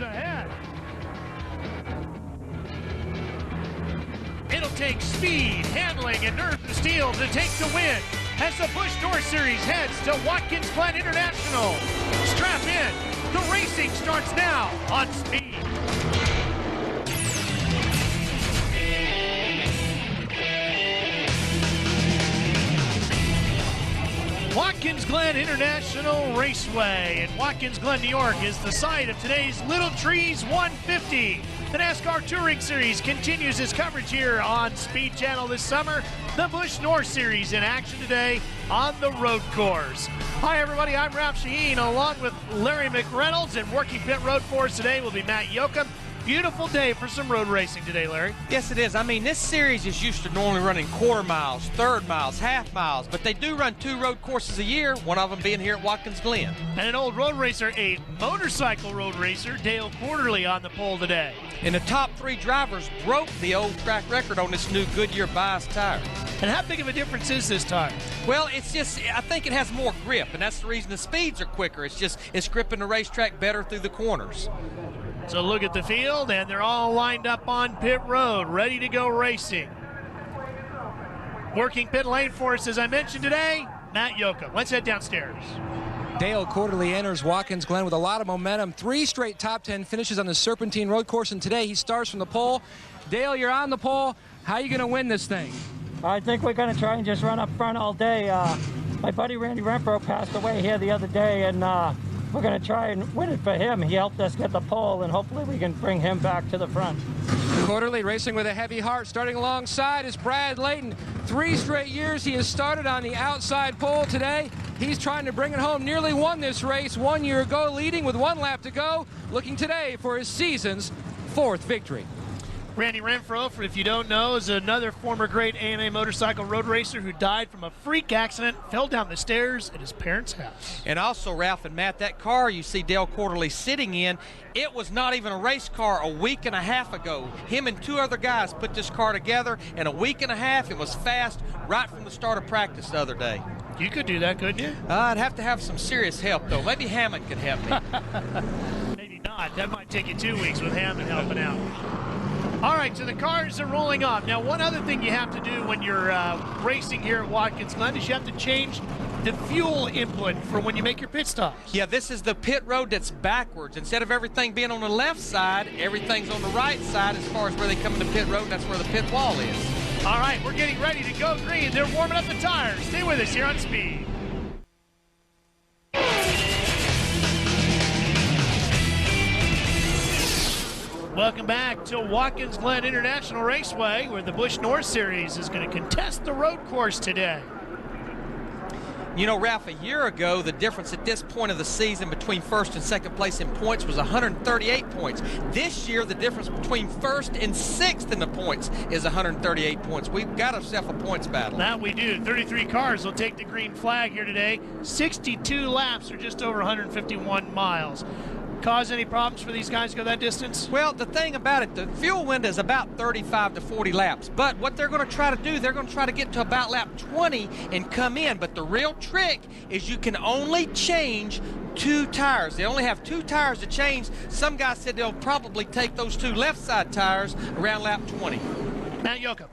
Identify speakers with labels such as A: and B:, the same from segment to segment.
A: ahead. It'll take speed, handling, and nerve of steel to take the win as the Busch North Series heads to Watkins Glen International. Strap in. The racing starts now on Speed. Watkins Glen International Raceway in Watkins Glen, New York is the site of today's Little Trees 150. The NASCAR Touring Series continues its coverage here on Speed Channel this summer. The Busch North Series in action today on the road course. Hi everybody, I'm Ralph Shaheen along with Larry McReynolds, and working pit road for us today will be Matt Yoakum. Beautiful day for some road racing today, Larry.
B: Yes, it is. I mean, this series is used to normally running quarter miles, third miles, half miles, but they do run 2 road courses a year, one of them being here at Watkins Glen.
A: And an old road racer, a motorcycle road racer, Dale Quarterly on the pole today.
B: And the top 3 drivers broke the old track record on this new Goodyear bias tire.
A: And how big of a difference is this tire?
B: Well, it's just, I think it has more grip, and that's the reason the speeds are quicker. It's gripping the racetrack better through the corners.
A: So look at the field, and they're all lined up on pit road, ready to go racing. Working pit lane for us, as I mentioned today, Matt Yoakum. Let's head downstairs.
C: Dale Quarterly enters Watkins Glen with a lot of momentum. 3 straight top 10 finishes on the Serpentine Road Course, and today he starts from the pole. Dale, you're on the pole. How are you going to win this thing?
D: I think we're going to try and just run up front all day. My buddy Randy Renfro passed away here the other day, and we're going to try and win it for him. He helped us get the pole, and hopefully we can bring him back to the front.
C: Quarterly racing with a heavy heart. Starting alongside is Brad Layton. 3 straight years he has started on the outside pole. Today he's trying to bring it home. Nearly won this race 1 year ago, leading with 1 lap to go. Looking today for his season's 4th victory.
A: Randy Renfro, for if you don't know, is another former great AMA motorcycle road racer who died from a freak accident, fell down the stairs at his parents' house.
B: And also, Ralph and Matt, that car you see Dale Quarterly sitting in, it was not even a race car a week and a half ago. Him and 2 other guys put this car together in a week and a half. It was fast right from the start of practice the other day.
A: You could do that, couldn't you?
B: I'd have to have some serious help, though. Maybe Hammond could help me.
A: Maybe not. That might take you 2 weeks with Hammond helping out. All right, so the cars are rolling off. Now, one other thing you have to do when you're racing here at Watkins Glen is you have to change the fuel input for when you make your pit stops.
B: Yeah, this is the pit road that's backwards. Instead of everything being on the left side, everything's on the right side as far as where they come into pit road. That's where the pit wall is.
A: All right, we're getting ready to go green. They're warming up the tires. Stay with us here on Speed. Welcome back to Watkins Glen International Raceway, where the Busch North Series is going to contest the road course today.
B: You know, Ralph, a year ago, the difference at this point of the season between 1st and 2nd place in points was 138 points. This year, the difference between 1st and 6th in the points is 138 points. We've got ourselves a points battle.
A: That we do. 33 cars will take the green flag here today. 62 laps, or just over 151 miles. Cause any problems for these guys to go that distance?
B: Well, the thing about it, the fuel window is about 35 to 40 laps. But what they're going to try to do, they're going to try to get to about lap 20 and come in. But the real trick is you can only change 2 tires. They only have 2 tires to change. Some guys said they'll probably take those 2 left side tires around lap 20.
A: Matt Yoakum.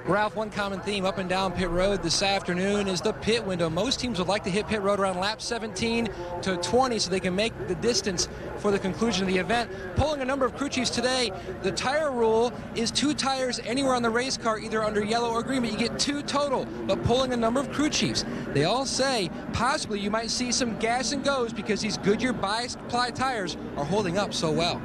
C: Ralph, one common theme up and down pit road this afternoon is the pit window. Most teams would like to hit pit road around lap 17 to 20 so they can make the distance for the conclusion of the event. Polling a number of crew chiefs today, the tire rule is 2 tires anywhere on the race car, either under yellow or green, but you get 2 total. But polling a number of crew chiefs, they all say possibly you might see some gas and goes because these Goodyear bi-ply tires are holding up so well.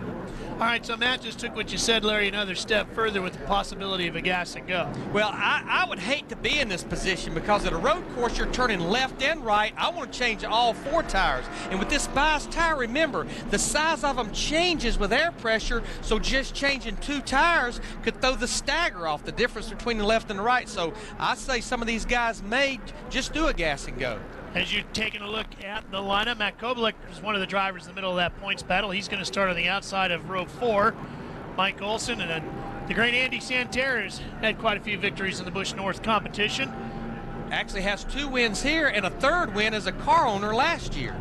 A: All right, so Matt just took what you said, Larry, another step further with the possibility of a gas and go.
B: Well, I would hate to be in this position because at a road course, you're turning left and right. I want to change all 4 tires. And with this bias tire, remember, the size of them changes with air pressure, so just changing 2 tires could throw the stagger off, the difference between the left and the right. So I say some of these guys may just do a gas and go.
A: As you're taking a look at the lineup, Matt Koblick is one of the drivers in the middle of that points battle. He's going to start on the outside of row 4. Mike Olson and then the great Andy Santerre has had quite a few victories in the Busch North competition.
B: Actually has 2 wins here and a 3rd win as a car owner last year.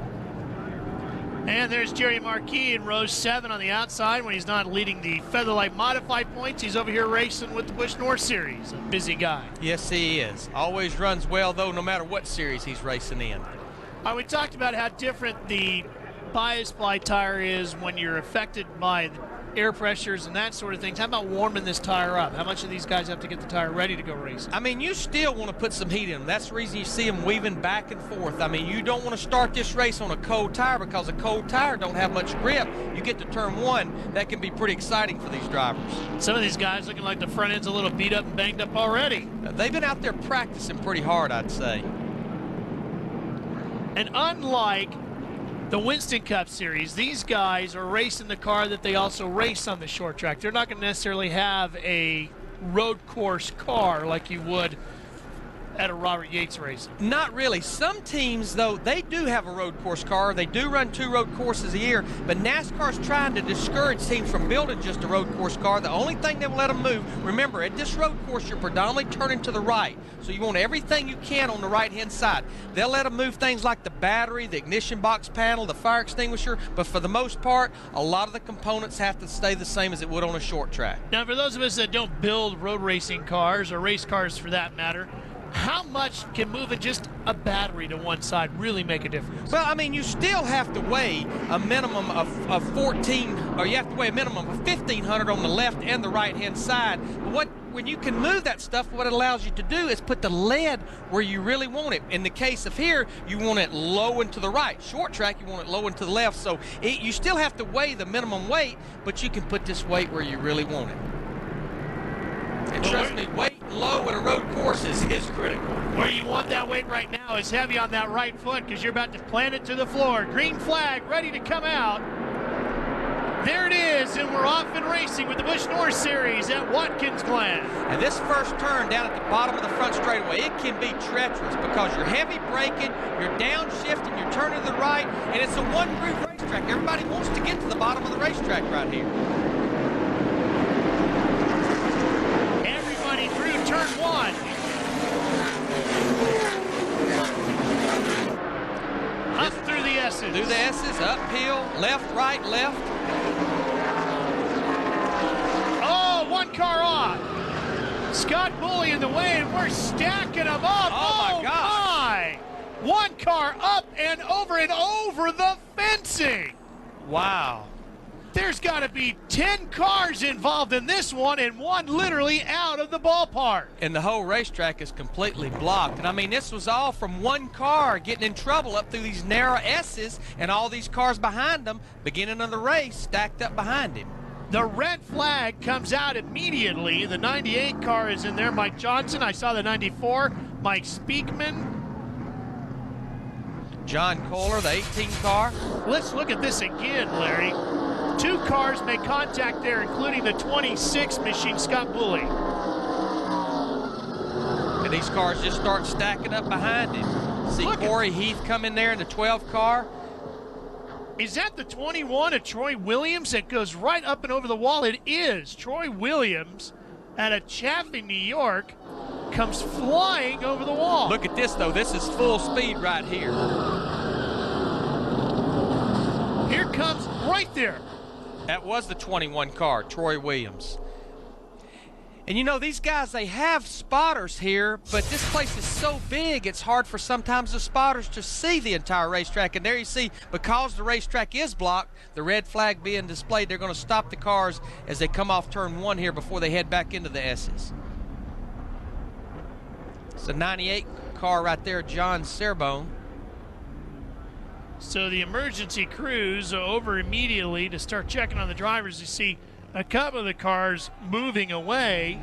A: And there's Jerry Marquis in row 7 on the outside when he's not leading the Featherlight Modified points. He's over here racing with the Busch North Series. A busy guy.
B: Yes, he is. Always runs well, though, no matter what series he's racing in.
A: We talked about how different the bias fly tire is when you're affected by the air pressures and that sort of things. How about warming this tire up? How much do these guys have to get the tire ready to go racing?
B: I mean, you still want to put some heat in them. That's the reason you see them weaving back and forth. I mean, you don't want to start this race on a cold tire because a cold tire don't have much grip. You get to turn 1, that can be pretty exciting for these drivers.
A: Some of these guys looking like the front end's a little beat up and banged up already.
B: They've been out there practicing pretty hard, I'd say.
A: And unlike the Winston Cup Series, these guys are racing the car that they also race on the short track. They're not going to necessarily have a road course car like you would at a Robert Yates race.
B: Not really. Some teams, though, they do have a road course car. They do run 2 road courses a year, but NASCAR's trying to discourage teams from building just a road course car. The only thing that will let them move, remember, at this road course, you're predominantly turning to the right, so you want everything you can on the right-hand side. They'll let them move things like the battery, the ignition box panel, the fire extinguisher, but for the most part, a lot of the components have to stay the same as it would on a short track.
A: Now, for those of us that don't build road racing cars, or race cars for that matter, how much can moving just a battery to one side really make a difference?
B: Well, I mean, you still have to weigh a minimum of 14, or you have to weigh a minimum of 1,500 on the left and the right-hand side. But when you can move that stuff, what it allows you to do is put the lead where you really want it. In the case of here, you want it low and to the right. Short track, you want it low and to the left. So you still have to weigh the minimum weight, but you can put this weight where you really want it. And trust me, weight low at a road course is critical.
A: Where you want that weight right now is heavy on that right foot because you're about to plant it to the floor. Green flag ready to come out. There it is, and we're off and racing with the Busch North Series at Watkins Glen.
B: And this first turn down at the bottom of the front straightaway, it can be treacherous because you're heavy braking, you're downshifting, you're turning to the right, and it's a one-groove racetrack. Everybody wants to get to the bottom of the racetrack right here.
A: Through turn 1. Up through the S's.
B: Through the S's, uphill, left, right, left.
A: Oh, one car off. Scott Bully in the way, and we're stacking them up.
B: Oh my God.
A: One car up and over the fencing.
B: Wow.
A: There's got to be 10 cars involved in this one, and one literally out of the ballpark.
B: And the whole racetrack is completely blocked. And I mean, this was all from one car getting in trouble up through these narrow S's, and all these cars behind them, beginning of the race, stacked up behind him.
A: The red flag comes out immediately. The 98 car is in there. Mike Johnson. I saw the 94. Mike Speakman.
B: John Kohler, the 18 car.
A: Let's look at this again, Larry. 2 cars make contact there, including the 26 machine, Scott Bully.
B: And these cars just start stacking up behind him. See Corey Heath come in there in the 12 car.
A: Is that the 21 of Troy Williams that goes right up and over the wall? It is. Troy Williams out of Chaffee, New York, comes flying over the wall.
B: Look at this, though. This is full speed right here.
A: Here comes right there.
B: That was the 21 car, Troy Williams. And you know, these guys, they have spotters here, but this place is so big, it's hard for sometimes the spotters to see the entire racetrack. And there you see, because the racetrack is blocked, the red flag being displayed, they're going to stop the cars as they come off turn 1 here before they head back into the S's. It's a 98 car right there, John Serbone.
A: So the emergency crews are over immediately to start checking on the drivers. You see a couple of the cars moving away.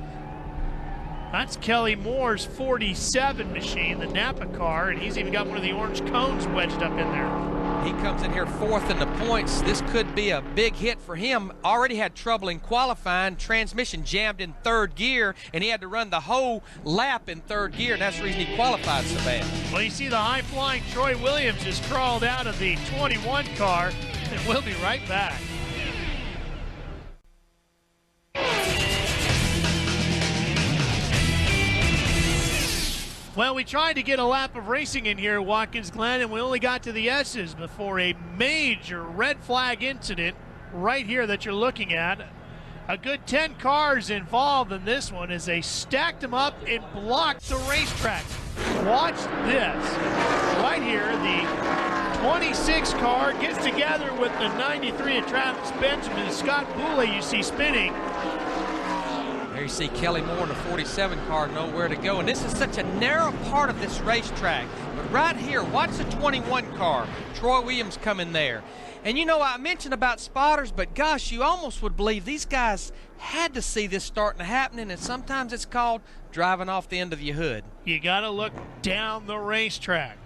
A: That's Kelly Moore's 47 machine, the Napa car, and he's even got one of the orange cones wedged up in there.
B: He comes in here 4th in the points. This could be a big hit for him. Already had trouble in qualifying. Transmission jammed in 3rd gear, and he had to run the whole lap in 3rd gear, and that's the reason he qualified so bad.
A: Well, you see the high-flying Troy Williams just crawled out of the 21 car, and we'll be right back. Well, we tried to get a lap of racing in here at Watkins Glen, and we only got to the S's before a major red flag incident right here that you're looking at. A good 10 cars involved in this one as they stacked them up and blocked the racetrack. Watch this. Right here, the 26 car gets together with the 93 of Travis Benjamin. Scott Boulay you see spinning.
B: There you see Kelly Moore in the 47 car, nowhere to go. And this is such a narrow part of this racetrack. But right here, watch the 21 car. Troy Williams coming there. And you know, I mentioned about spotters, but gosh, you almost would believe these guys had to see this starting to happen, and sometimes it's called driving off the end of your hood.
A: You got to look down the racetrack.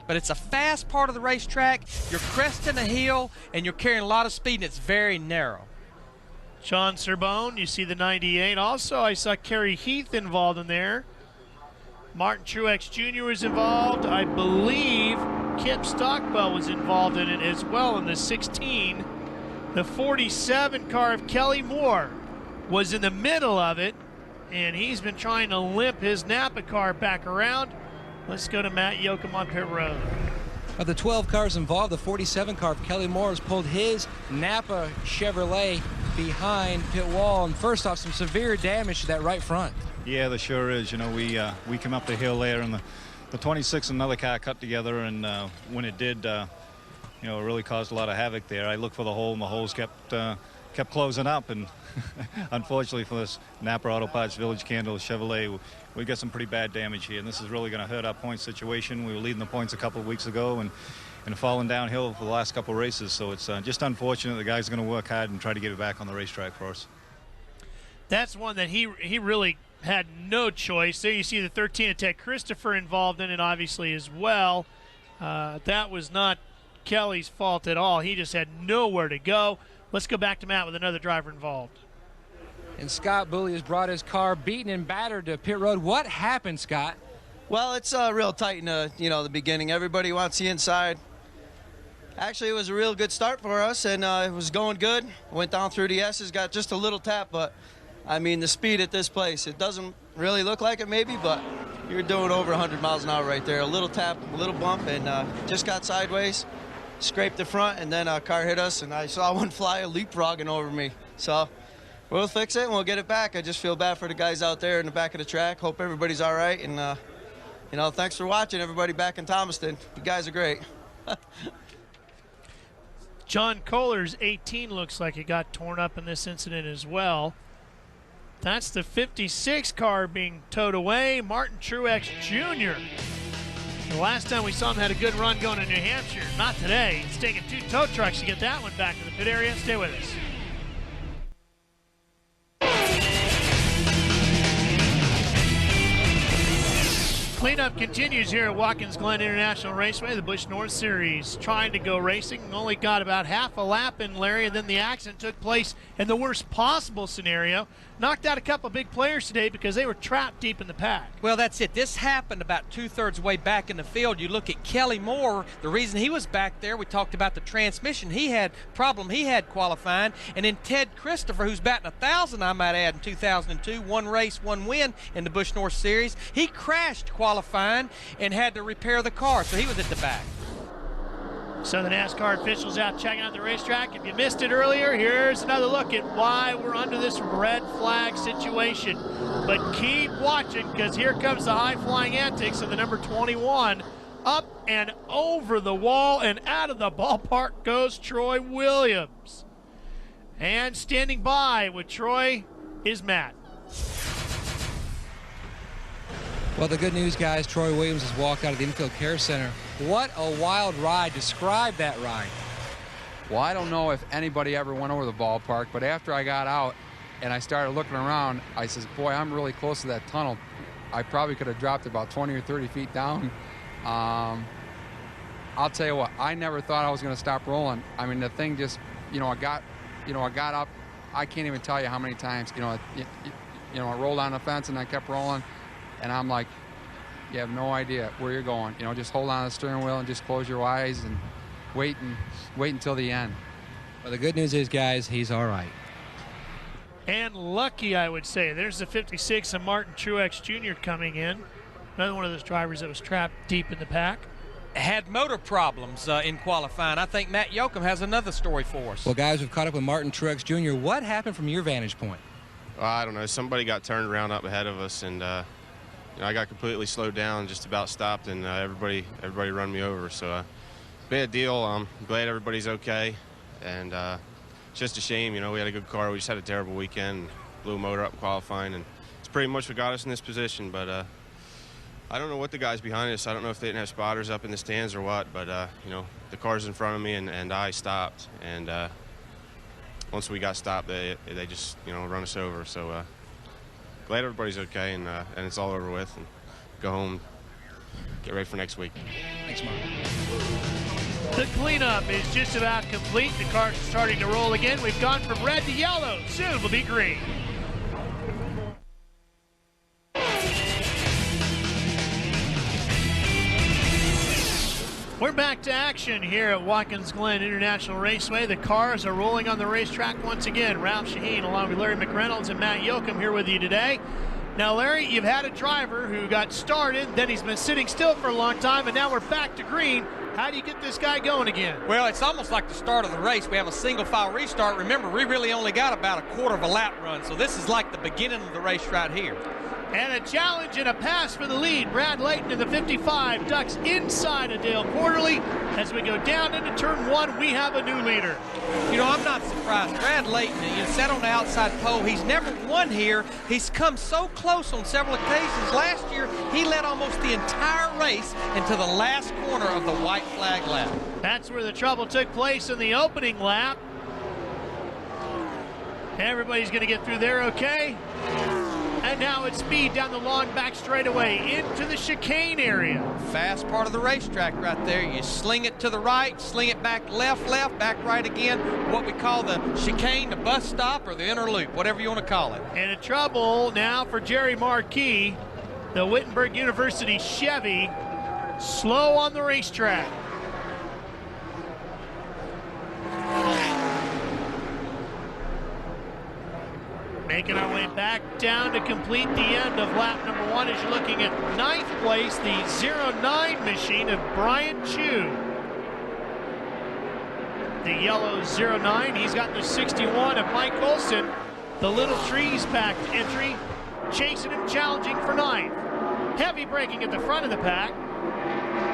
B: But it's a fast part of the racetrack. You're cresting a hill, and you're carrying a lot of speed, and it's very narrow.
A: Sean Serbone, you see the 98. Also, I saw Kerry Heath involved in there. Martin Truex Jr. was involved. I believe Kip Stockwell was involved in it as well in the 16. The 47 car of Kelly Moore was in the middle of it, and he's been trying to limp his Napa car back around. Let's go to Matt Yoakum on pit road.
C: Of the 12 cars involved, the 47 car of Kelly Moore has pulled his Napa Chevrolet behind pit wall, and first off, some severe damage to that right front.
E: Yeah, there sure is. You know, we came up the hill there, and the 26 and another car cut together, and when it did, you know, it really caused a lot of havoc there. I looked for the hole, and the holes kept closing up, and unfortunately for this Napa Auto Parts Village Candle Chevrolet, we got some pretty bad damage here, and this is really going to hurt our point situation. We were leading the points a couple of weeks ago, and falling downhill for the last couple of races, so it's just unfortunate. The guy's going to work hard and try to get it back on the racetrack for us.
A: That's one that he really had no choice. There you see the 13 of Ted Christopher involved in it, obviously, as well. That was not Kelly's fault at all. He just had nowhere to go. Let's go back to Matt with another driver involved.
C: And Scott Boulay has brought his car beaten and battered to pit road. What happened, Scott?
F: Well, it's real tight in the beginning. Everybody wants the inside. Actually, it was a real good start for us, and it was going good. Went down through the S's, got just a little tap, but I mean, the speed at this place, it doesn't really look like it maybe, but you're doing over 100 miles an hour right there. A little tap, a little bump, and just got sideways, scraped the front, and then a car hit us, and I saw one fly leapfrogging over me. So we'll fix it, and we'll get it back. I just feel bad for the guys out there in the back of the track. Hope everybody's all right, and, you know, thanks for watching, everybody back in Thomaston. You guys are great.
A: John Kohler's 18 looks like it got torn up in this incident as well. That's the 56 car being towed away. Martin Truex Jr. The last time we saw him had a good run going to New Hampshire. Not today. It's taking 2 tow trucks to get that one back to the pit area. Stay with us. Cleanup continues here at Watkins Glen International Raceway, the Busch North Series, trying to go racing. Only got about half a lap in, Larry, and then the accident took place in the worst possible scenario. Knocked out a couple big players today because they were trapped deep in the pack.
B: Well, that's it. This happened about 2/3 way back in the field. You look at Kelly Moore, the reason he was back there, we talked about the transmission. He had qualifying. And then Ted Christopher, who's batting 1,000, I might add, in 2002, 1 race, 1 win in the Busch North Series. He crashed qualifying and had to repair the car, so he was at the back.
A: So the NASCAR officials out checking out the racetrack. If you missed it earlier, here's another look at why we're under this red flag situation. But keep watching, because here comes the high-flying antics of the number 21. Up and over the wall and out of the ballpark goes Troy Williams. And standing by with Troy is Matt.
C: Well, the good news, guys, Troy Williams has walked out of the infield care center. What a wild ride. Describe that ride.
G: Well, I don't know if anybody ever went over the ballpark, but after I got out and I started looking around, I says, boy, I'm really close to that tunnel. I probably could have dropped about 20 or 30 feet down. I'll tell you what, I never thought I was going to stop rolling. I mean, the thing just, I got up. I can't even tell you how many times, I rolled on the fence and I kept rolling. And I'm like, you have no idea where you're going. Just hold on to the steering wheel and just close your eyes and wait until the end.
C: Well, the good news is, guys, he's all right.
A: And lucky, I would say. There's the 56 of Martin Truex Jr. coming in. Another one of those drivers that was trapped deep in the pack.
B: Had motor problems in qualifying. I think Matt Yoakum has another story for us.
C: Well, guys, we've caught up with Martin Truex Jr. What happened from your vantage point?
H: I don't know. Somebody got turned around up ahead of us, and I got completely slowed down, just about stopped, and everybody run me over. So bad deal. I'm glad everybody's okay, and it's just a shame. We had a good car. We just had a terrible weekend, blew a motor up in qualifying, and it's pretty much what got us in this position. But I don't know what the guys behind us. I don't know if they didn't have spotters up in the stands or what. But the cars in front of me and I stopped, and once we got stopped, they just run us over. So glad everybody's okay, and it's all over with, and go home, get ready for next week.
C: Thanks, Mark.
A: The cleanup is just about complete. The cars are starting to roll again. We've gone from red to yellow. Soon will be green. We're back to action here at Watkins Glen International Raceway. The cars are rolling on the racetrack once again. Ralph Shaheen along with Larry McReynolds and Matt Yoakum here with you today. Now, Larry, you've had a driver who got started, then he's been sitting still for a long time, and now we're back to green. How do you get this guy going again?
B: Well, it's almost like the start of the race. We have a single file restart. Remember, we really only got about a quarter of a lap run, so this is like the beginning of the race right here.
A: And a challenge and a pass for the lead. Brad Layton in the 55 ducks inside of Dale Quarterly. As we go down into turn 1, we have a new leader.
B: I'm not surprised. Brad Layton, sat on the outside pole. He's never won here. He's come so close on several occasions. Last year, he led almost the entire race into the last corner of the white flag lap.
A: That's where the trouble took place in the opening lap. Everybody's going to get through there okay. And now it's speed down the long back straightaway into the chicane area.
B: Fast part of the racetrack right there. You sling it to the right, sling it back left, back right again. What we call the chicane, the bus stop, or the inner loop, whatever you want to call it.
A: And a trouble now for Jerry Marquis, the Wittenberg University Chevy, slow on the racetrack. Making our way back down to complete the end of lap number 1 as you're looking at 9th place, the 09 machine of Brian Chu. The yellow 09, he's got the 61 of Mike Olson. The Little Trees pack entry, chasing him, challenging for 9th. Heavy braking at the front of the pack.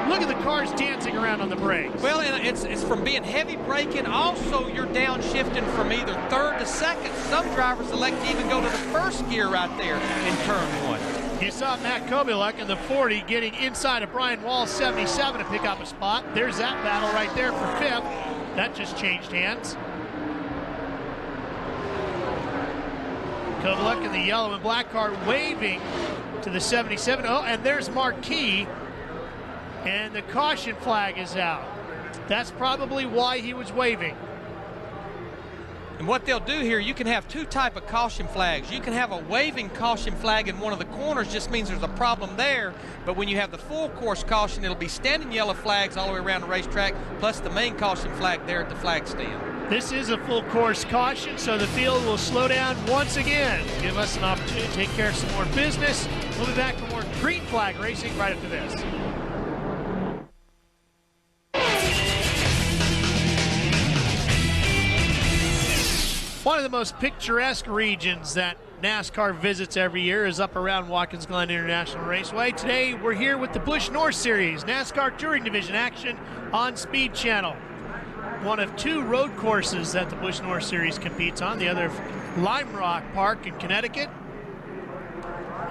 A: Look at the cars dancing around on the brakes.
B: Well, and it's from being heavy braking. Also, you're downshifting from either 3rd to 2nd. Some drivers elect to even go to the 1st gear right there in turn 1.
A: You saw Matt Kobieluk in the 40 getting inside of Brian Wall's 77 to pick up a spot. There's that battle right there for 5th. That just changed hands. Kobieluk in the yellow and black car waving to the 77. Oh, and there's Marquis. And the caution flag is out. That's probably why he was waving.
B: And what they'll do here, you can have 2 types of caution flags. You can have a waving caution flag in one of the corners, just means there's a problem there. But when you have the full course caution, it'll be standing yellow flags all the way around the racetrack, plus the main caution flag there at the flag stand.
A: This is a full course caution, so the field will slow down once again. Give us an opportunity to take care of some more business. We'll be back for more green flag racing right after this. One of the most picturesque regions that NASCAR visits every year is up around Watkins Glen International Raceway. Today we're here with the Busch North Series NASCAR Touring Division action on Speed Channel. One of 2 road courses that the Busch North Series competes on, the other Lime Rock Park in Connecticut.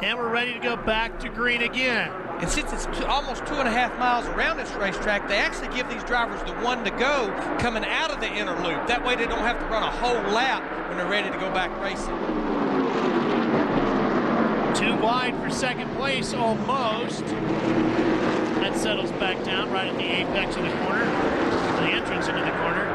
A: And we're ready to go back to green again.
B: And since it's almost 2.5 miles around this racetrack, they actually give these drivers the 1 to go coming out of the inner loop. That way they don't have to run a whole lap when they're ready to go back racing.
A: 2 wide for 2nd place, almost. That settles back down right at the apex of the corner, the entrance into the corner.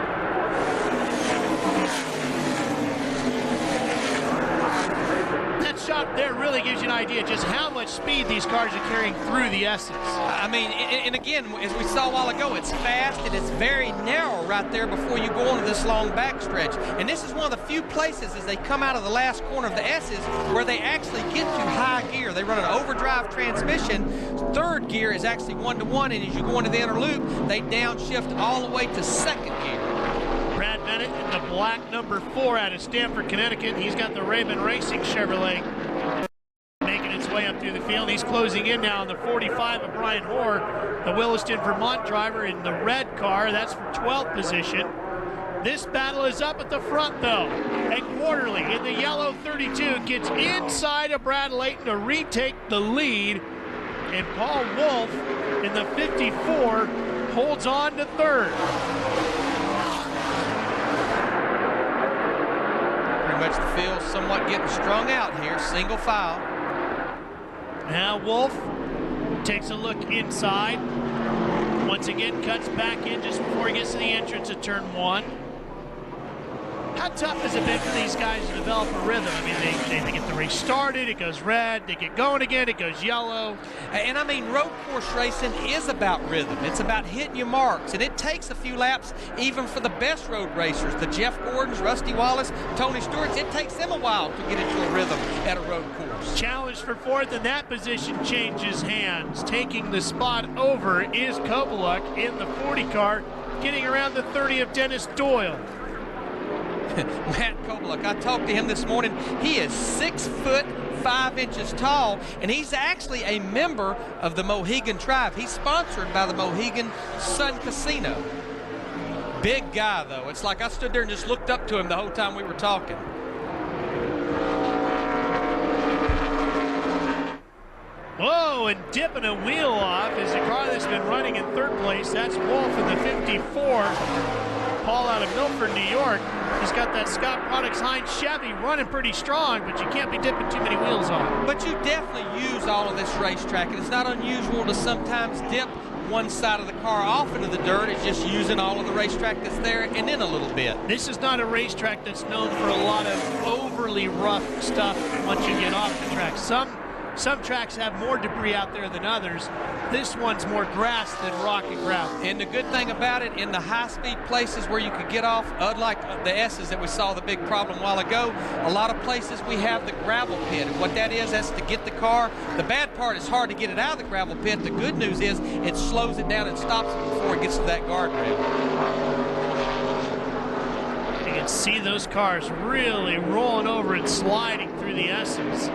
A: That shot there really really gives you an idea just how much speed these cars are carrying through the S's.
B: I mean, and again, as we saw a while ago, it's fast and it's very narrow right there before you go into this long backstretch. And this is one of the few places as they come out of the last corner of the S's where they actually get to high gear. They run an overdrive transmission. Third gear is actually 1-to-1, and as you go into the inner loop, they downshift all the way to second gear.
A: Brad Bennett in the black number 4 out of Stamford, Connecticut. He's got the Raven Racing Chevrolet making its way up through the field. He's closing in now on the 45 of Brian Hoare, the Williston, Vermont driver in the red car. That's for 12th position. This battle is up at the front, though. And Quarterly in the yellow 32 gets inside of Brad Layton to retake the lead. And Paul Wolf in the 54 holds on to third.
B: Much the field somewhat getting strung out here, single file.
A: Now Wolf takes a look inside. Once again cuts back in just before he gets to the entrance of turn 1. How tough has it been for these guys to develop a rhythm? I mean, they get the race started, it goes red, they get going again, it goes yellow.
B: And I mean, road course racing is about rhythm. It's about hitting your marks, and it takes a few laps even for the best road racers. The Jeff Gordons, Rusty Wallace, Tony Stewart's, it takes them a while to get into a rhythm at a road course.
A: Challenge for 4th, and that position changes hands. Taking the spot over is Kopeluk in the 40 car, getting around the 30 of Dennis Doyle.
B: Matt Kopeluk, I talked to him this morning. He is 6 foot 5 inches tall, and he's actually a member of the Mohegan tribe. He's sponsored by the Mohegan Sun Casino. Big guy, though. It's like I stood there and just looked up to him the whole time we were talking.
A: Whoa, and dipping a wheel off is a car that's been running in 3rd place. That's Wolf in the 54. Paul out of Milford, New York. He's got that Scott Products Heinz Chevy running pretty strong, but you can't be dipping too many wheels on.
B: But you definitely use all of this racetrack, and it's not unusual to sometimes dip one side of the car off into the dirt. It's just using all of the racetrack that's there and in a little bit.
A: This is not a racetrack that's known for a lot of overly rough stuff once you get off the track. Some tracks have more debris out there than others. This one's more grass than rock and gravel.
B: And the good thing about it, in the high-speed places where you could get off, unlike the S's that we saw the big problem a while ago, a lot of places we have the gravel pit. And what that is, that's to get the car. The bad part is hard to get it out of the gravel pit. The good news is it slows it down and stops it before it gets to that guardrail.
A: You can see those cars really rolling over and sliding through the S's.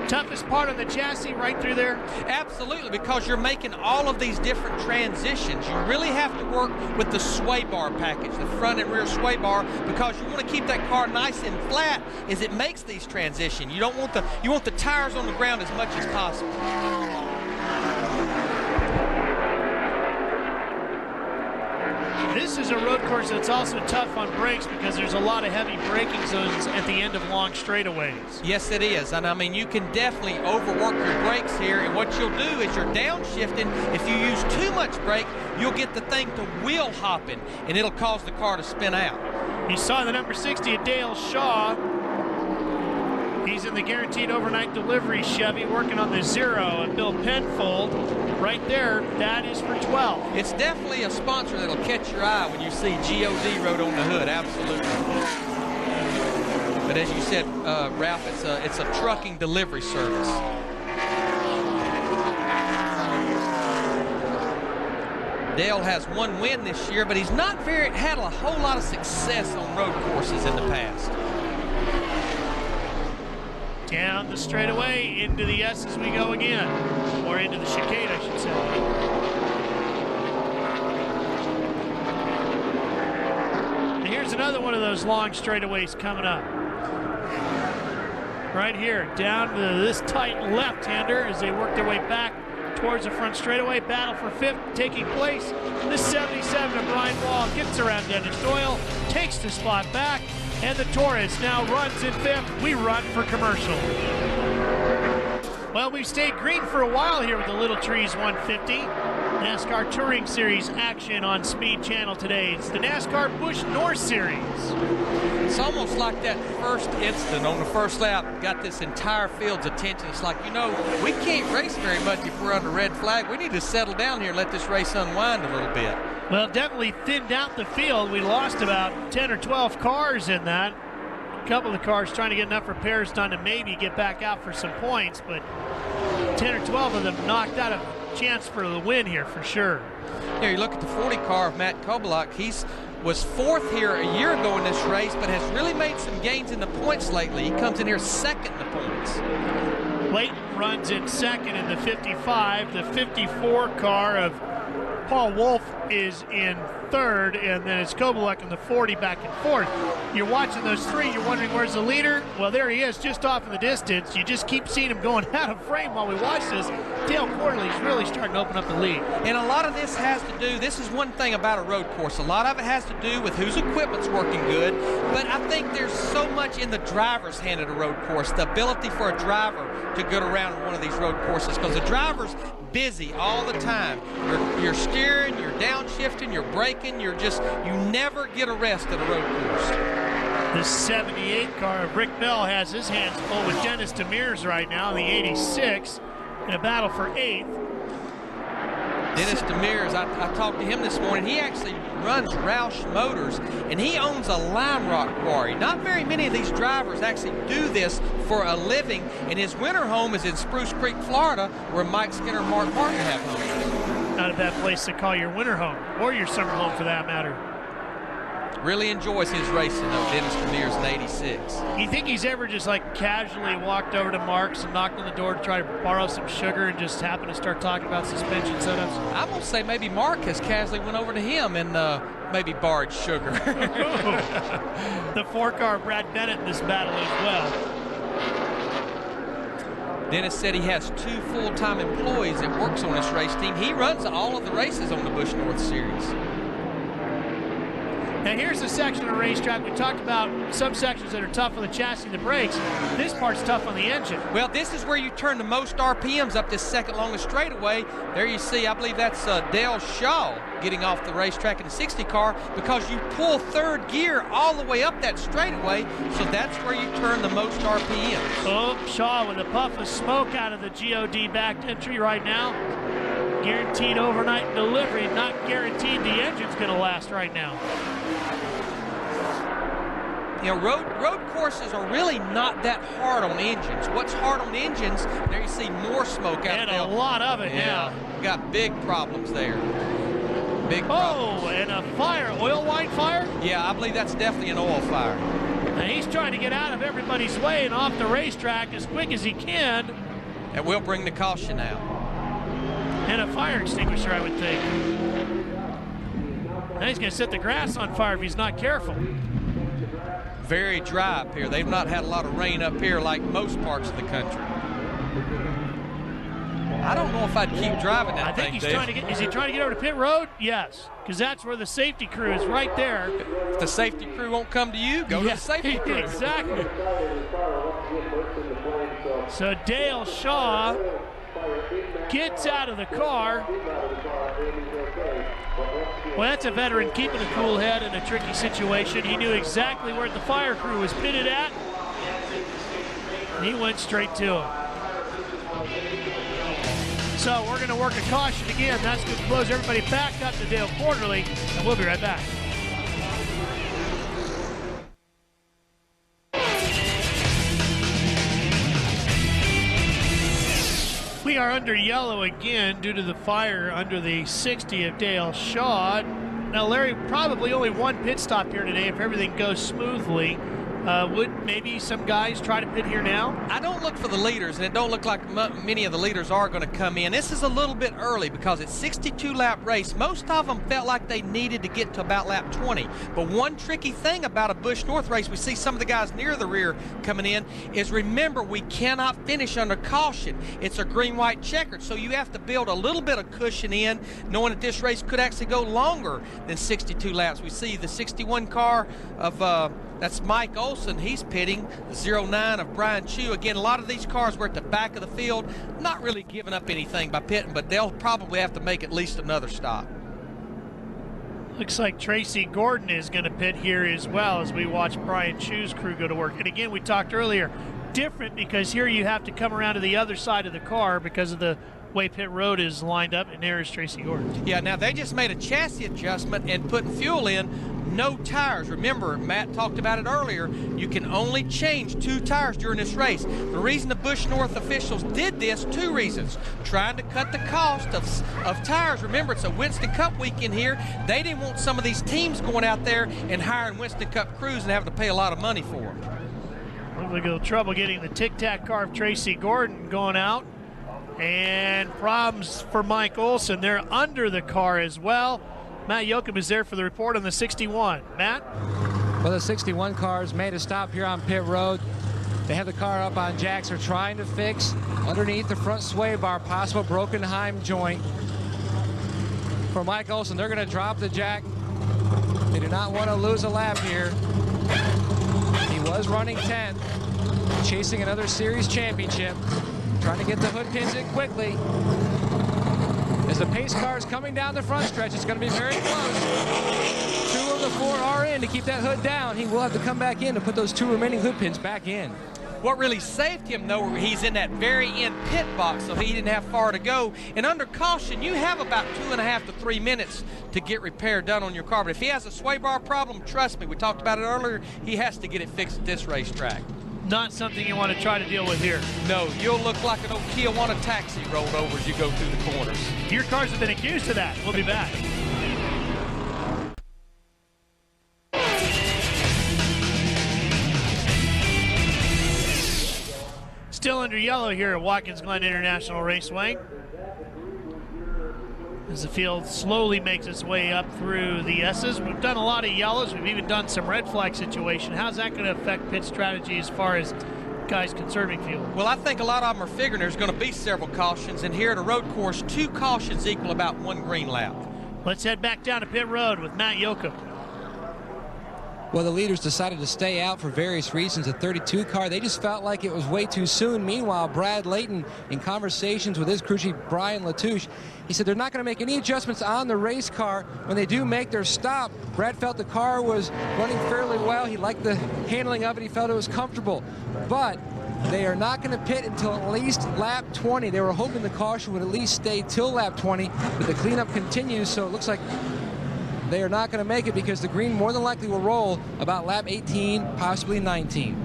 A: Toughest part of the chassis right through there?
B: Absolutely, because you're making all of these different transitions. You really have to work with the sway bar package, the front and rear sway bar, because you want to keep that car nice and flat as it makes these transitions. You want the tires on the ground as much as possible.
A: This is a road course that's also tough on brakes because there's a lot of heavy braking zones at the end of long straightaways.
B: Yes, it is. And I mean, you can definitely overwork your brakes here. And what you'll do is you're downshifting. If you use too much brake, you'll get the thing to wheel hopping, and it'll cause the car to spin out.
A: You saw the number 60 of Dale Shaw. He's in the guaranteed overnight delivery Chevy working on the 0 of Bill Penfold. Right there, that is for 12.
B: It's definitely a sponsor that'll catch your eye when you see GOD wrote on the hood, absolutely. But as you said, Ralph, it's a trucking delivery service. Dale has 1 win this year, but he's not had a whole lot of success on road courses in the past.
A: Down the straightaway, into the S as we go again. Or into the chicane, I should say. And here's another one of those long straightaways coming up. Right here, down to this tight left-hander as they work their way back towards the front straightaway. Battle for 5th taking place. This 77 of Brian Wall gets around Dennis Doyle, takes the spot back, and the Taurus now runs in 5th. We run for commercial. Well, we've stayed green for a while here with the Little Trees 150. NASCAR Touring Series action on Speed Channel today. It's the NASCAR Busch North Series.
B: It's almost like that first incident on the first lap got this entire field's attention. It's like, you know, we can't race very much if we're under red flag. We need to settle down here and let this race unwind a little bit.
A: Well, it definitely thinned out the field. We lost about 10 or 12 cars in that. A couple of the cars trying to get enough repairs done to maybe get back out for some points, but 10 or 12 of them knocked out a chance for the win here for sure.
B: Here, you look at the 40 car of Matt Kobelak. Was fourth here a year ago in this race, but has really made some gains in the points lately. He comes in here second in the points.
A: Layton runs in second in the 55. The 54 car of Paul Wolf is in third, and then it's Kobelak in the 40 back and forth. You're watching those three, you're wondering where's the leader? Well, there he is, just off in the distance. You just keep seeing him going out of frame while we watch this. Dale Quarterly's really starting to open up the lead.
B: And a lot of this has to do, this is one thing about a road course, a lot of it has to do with whose equipment's working good, but I think there's so much in the driver's hand at a road course, the ability for a driver to get around one of these road courses, because the driver's busy all the time. You're steering, you're downshifting, you're braking, you never get a rest at a road course.
A: The 78 car of Rick Bell has his hands full with Dennis Demers right now in the 86 in a battle for 8th.
B: Dennis Demers, I talked to him this morning. He actually runs Roush Motors, and he owns a lime rock quarry. Not very many of these drivers actually do this for a living, and his winter home is in Spruce Creek, Florida, where Mike Skinner and Mark Parker have homes.
A: Not a bad place to call your winter home, or your summer home for that matter.
B: Really enjoys his racing, though, Dennis Demers in 86.
A: You think he's ever just like casually walked over to Mark's and knocked on the door to try to borrow some sugar and just happened to start talking about suspension setups?
B: I'm going to say maybe Mark has casually went over to him and maybe borrowed sugar.
A: The 4 car Brad Bennett in this battle as well.
B: Dennis said he has 2 full-time employees that works on this race team. He runs all of the races on the Busch North Series.
A: Now here's the section of the racetrack. We talked about some sections that are tough on the chassis and the brakes. This part's tough on the engine.
B: Well, this is where you turn the most RPMs up this second longest straightaway. There you see, I believe that's Dale Shaw getting off the racetrack in the 60 car, because you pull third gear all the way up that straightaway, so that's where you turn the most RPMs.
A: Oh, Shaw with a puff of smoke out of the GOD back entry right now. Guaranteed overnight delivery, not guaranteed the engine's going to last right now.
B: You know, road courses are really not that hard on engines. What's hard on engines, there you see more smoke out
A: and
B: there.
A: And a lot of it, yeah.
B: Got big problems there. Big problems.
A: Oh, and a fire, oil line fire?
B: Yeah, I believe that's definitely an oil fire.
A: Now he's trying to get out of everybody's way and off the racetrack as quick as he can.
B: And we'll bring the caution out.
A: And a fire extinguisher, I would think. Now he's going to set the grass on fire if he's not careful.
B: Very dry up here. They've not had a lot of rain up here like most parts of the country. I don't know if I'd keep driving that thing,
A: he's trying to get, is he trying to get over to pit road? Yes, because that's where the safety crew is right there.
B: If the safety crew won't come to you, go to the safety crew.
A: Exactly. So Dale Shaw gets out of the car. Well, that's a veteran keeping a cool head in a tricky situation. He knew exactly where the fire crew was pitted at. And he went straight to him. So we're going to work a caution again. That's going to close everybody back up to Dale Quarterly, and we'll be right back. We are under yellow again due to the fire under the 60 of Dale Shaw. Now, Larry, probably only one pit stop here today if everything goes smoothly. Would maybe some guys try to pit here now?
B: I don't look for the leaders, and it don't look like many of the leaders are going to come in. This is a little bit early because it's 62-lap race. Most of them felt like they needed to get to about lap 20. But one tricky thing about a Busch North race, we see some of the guys near the rear coming in, is remember, we cannot finish under caution. It's a green-white checkered, so you have to build a little bit of cushion in, knowing that this race could actually go longer than 62 laps. We see the 61 car of That's Mike Olson. He's pitting. The 09 of Brian Chu. Again, a lot of these cars were at the back of the field, not really giving up anything by pitting, but they'll probably have to make at least another stop.
A: Looks like Tracy Gordon is going to pit here as well as we watch Brian Chu's crew go to work. And again, we talked earlier, different because here you have to come around to the other side of the car because of the way pit road is lined up, and there is Tracy Gordon.
B: Yeah, now they just made a chassis adjustment and putting fuel in. No tires. Remember, Matt talked about it earlier, you can only change 2 tires during this race. The reason the Busch North officials did this, 2 reasons. Trying to cut the cost of tires. Remember, it's a Winston Cup weekend here. They didn't want some of these teams going out there and hiring Winston Cup crews and having to pay a lot of money for them.
A: Looks like a little trouble getting the tic-tac car of Tracy Gordon going out. And problems for Mike Olson. They're under the car as well. Matt Yoakum is there for the report on the 61. Matt?
C: Well, the 61 cars made a stop here on pit road. They have the car up on jacks. They're trying to fix underneath the front sway bar, possible broken heim joint. For Mike Olson, they're going to drop the jack. They do not want to lose a lap here. He was running 10th, chasing another series championship, trying to get the hood pins in quickly. As the pace car is coming down the front stretch, it's going to be very close. 2 of the 4 are in to keep that hood down. He will have to come back in to put those 2 remaining hood pins back in.
B: What really saved him, though, he's in that very end pit box, so he didn't have far to go. And under caution, you have about 2.5 to 3 minutes to get repair done on your car. But if he has a sway bar problem, trust me, we talked about it earlier, he has to get it fixed at this racetrack.
A: Not something you want to try to deal with here.
B: No, you'll look like an old Tijuana taxi rolled over as you go through the corners.
A: Your cars have been accused of that. We'll be back. Still under yellow here at Watkins Glen International Raceway. As the field slowly makes its way up through the S's. We've done a lot of yellows. We've even done some red flag situation. How's that going to affect pit strategy as far as guys conserving fuel?
B: Well, I think a lot of them are figuring there's going to be several cautions, and here at a road course, 2 cautions equal about 1 green lap.
A: Let's head back down to pit road with Matt Yoakum.
C: Well, the leaders decided to stay out for various reasons. The 32 car, they just felt like it was way too soon. Meanwhile, Brad Layton, in conversations with his crew chief, Brian Latouche, he said they're not going to make any adjustments on the race car. When they do make their stop, Brad felt the car was running fairly well. He liked the handling of it. He felt it was comfortable. But they are not going to pit until at least lap 20. They were hoping the caution would at least stay till lap 20, but the cleanup continues, so it looks like they are not going to make it because the green more than likely will roll about lap 18, possibly 19.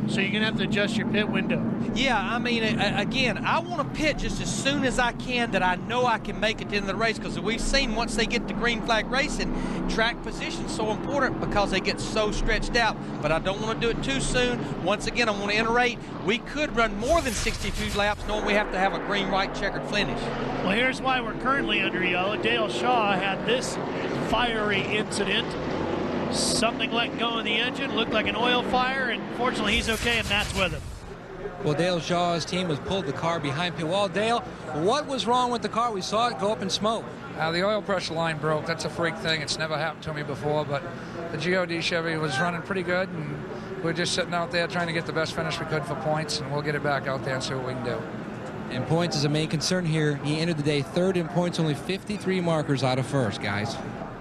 A: So you're going to have to adjust your pit window.
B: Yeah, I mean, again, I want to pit just as soon as I can that I know I can make it to the end of the race, because we've seen once they get to green flag racing, track position's so important because they get so stretched out. But I don't want to do it too soon. Once again, I want to iterate. We could run more than 62 laps knowing we have to have a green, white, checkered finish.
A: Well, here's why we're currently under yellow. Dale Shaw had this fiery incident. Something let go in the engine, looked like an oil fire, and fortunately he's okay and Matt's with him.
C: Well, Dale Shaw's team has pulled the car behind pit wall. Dale, what was wrong with the car? We saw it go up in smoke.
I: The oil pressure line broke. That's a freak thing. It's never happened to me before, but the GOD Chevy was running pretty good, and we're just sitting out there trying to get the best finish we could for points, and we'll get it back out there and see what we can do.
C: And points is a main concern here. He entered the day 3rd in points, only 53 markers out of 1st, guys.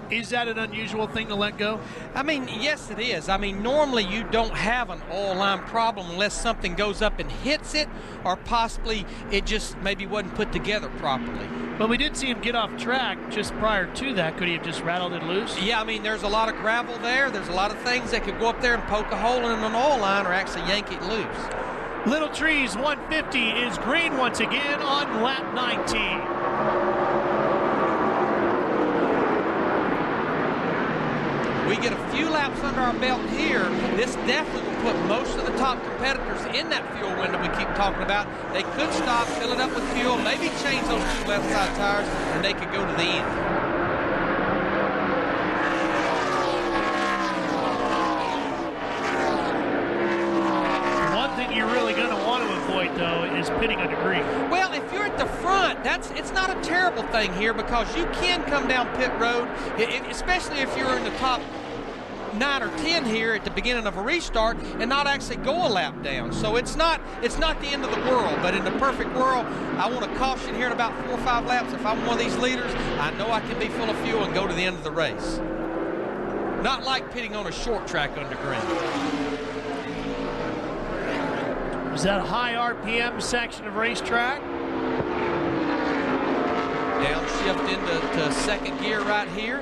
A: Is that an unusual thing to let go?
B: I mean, yes, it is. I mean, normally you don't have an oil line problem unless something goes up and hits it, or possibly it just maybe wasn't put together properly.
A: But we did see him get off track just prior to that. Could he have just rattled it loose?
B: Yeah, I mean, there's a lot of gravel there. There's a lot of things that could go up there and poke a hole in an oil line or actually yank it loose.
A: Little Trees 150 is green once again on lap 19.
B: We get a few laps under our belt here. This definitely will put most of the top competitors in that fuel window we keep talking about. They could stop, fill it up with fuel, maybe change those 2 left side tires, and they could go to the end.
A: One thing you're really going to want to avoid, though, is pitting under green.
B: Well, if you're at the front, it's not a terrible thing here because you can come down pit road, especially if you're in the top 9 or 10 here at the beginning of a restart and not actually go a lap down. So it's not the end of the world, but in the perfect world, I want to caution here in about 4 or 5 laps. If I'm one of these leaders, I know I can be full of fuel and go to the end of the race. Not like pitting on a short track under green.
A: Is that a high RPM section of racetrack?
B: Downshift into second gear right here.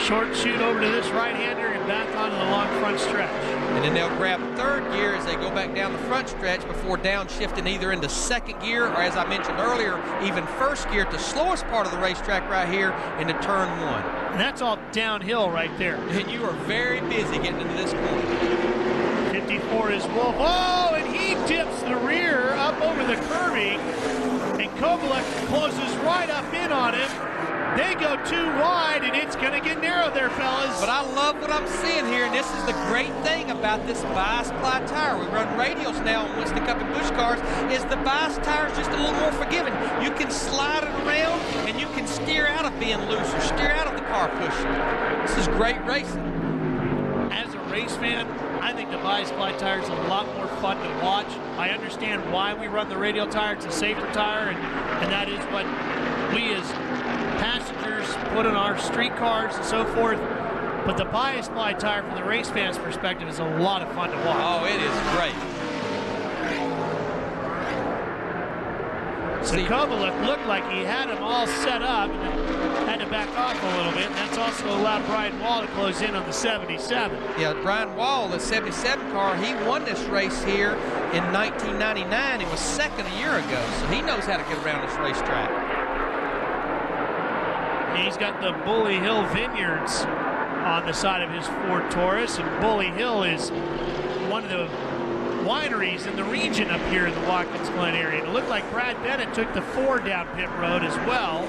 A: Short shoot over to this right-hander and back onto the long front stretch.
B: And then they'll grab third gear as they go back down the front stretch before downshifting either into second gear or, as I mentioned earlier, even first gear at the slowest part of the racetrack right here into turn 1.
A: And that's all downhill right there.
B: And you are very busy getting into this corner.
A: 54 is Wolf. Oh, and he tips the rear up over the curbing. And Kovalek closes right up in on him. They go too wide, and it's going to get narrow there, fellas.
B: But I love what I'm seeing here, and this is the great thing about this bi-ply tire. We run radials now on Winston Cup and Busch cars, is the bias tire is just a little more forgiving. You can slide it around, and you can steer out of being loose or steer out of the car pushing. This is great racing.
A: As a race fan, I think the bi-ply tire is a lot more fun to watch. I understand why we run the radial tire. It's a safer tire, and that is what we as passengers put in our street cars and so forth. But the bi-ply tire from the race fan's perspective is a lot of fun to watch.
B: Oh, it is great.
A: So Kovalek looked like he had them all set up and had to back off a little bit. And that's also allowed Brian Wall to close in on the 77.
B: Yeah, Brian Wall, the 77 car, he won this race here in 1999. He was second a year ago, so he knows how to get around this racetrack.
A: He's got the Bully Hill Vineyards on the side of his Ford Taurus, and Bully Hill is one of the wineries in the region up here in the Watkins Glen area. And it looked like Brad Bennett took the Ford down pit road as well.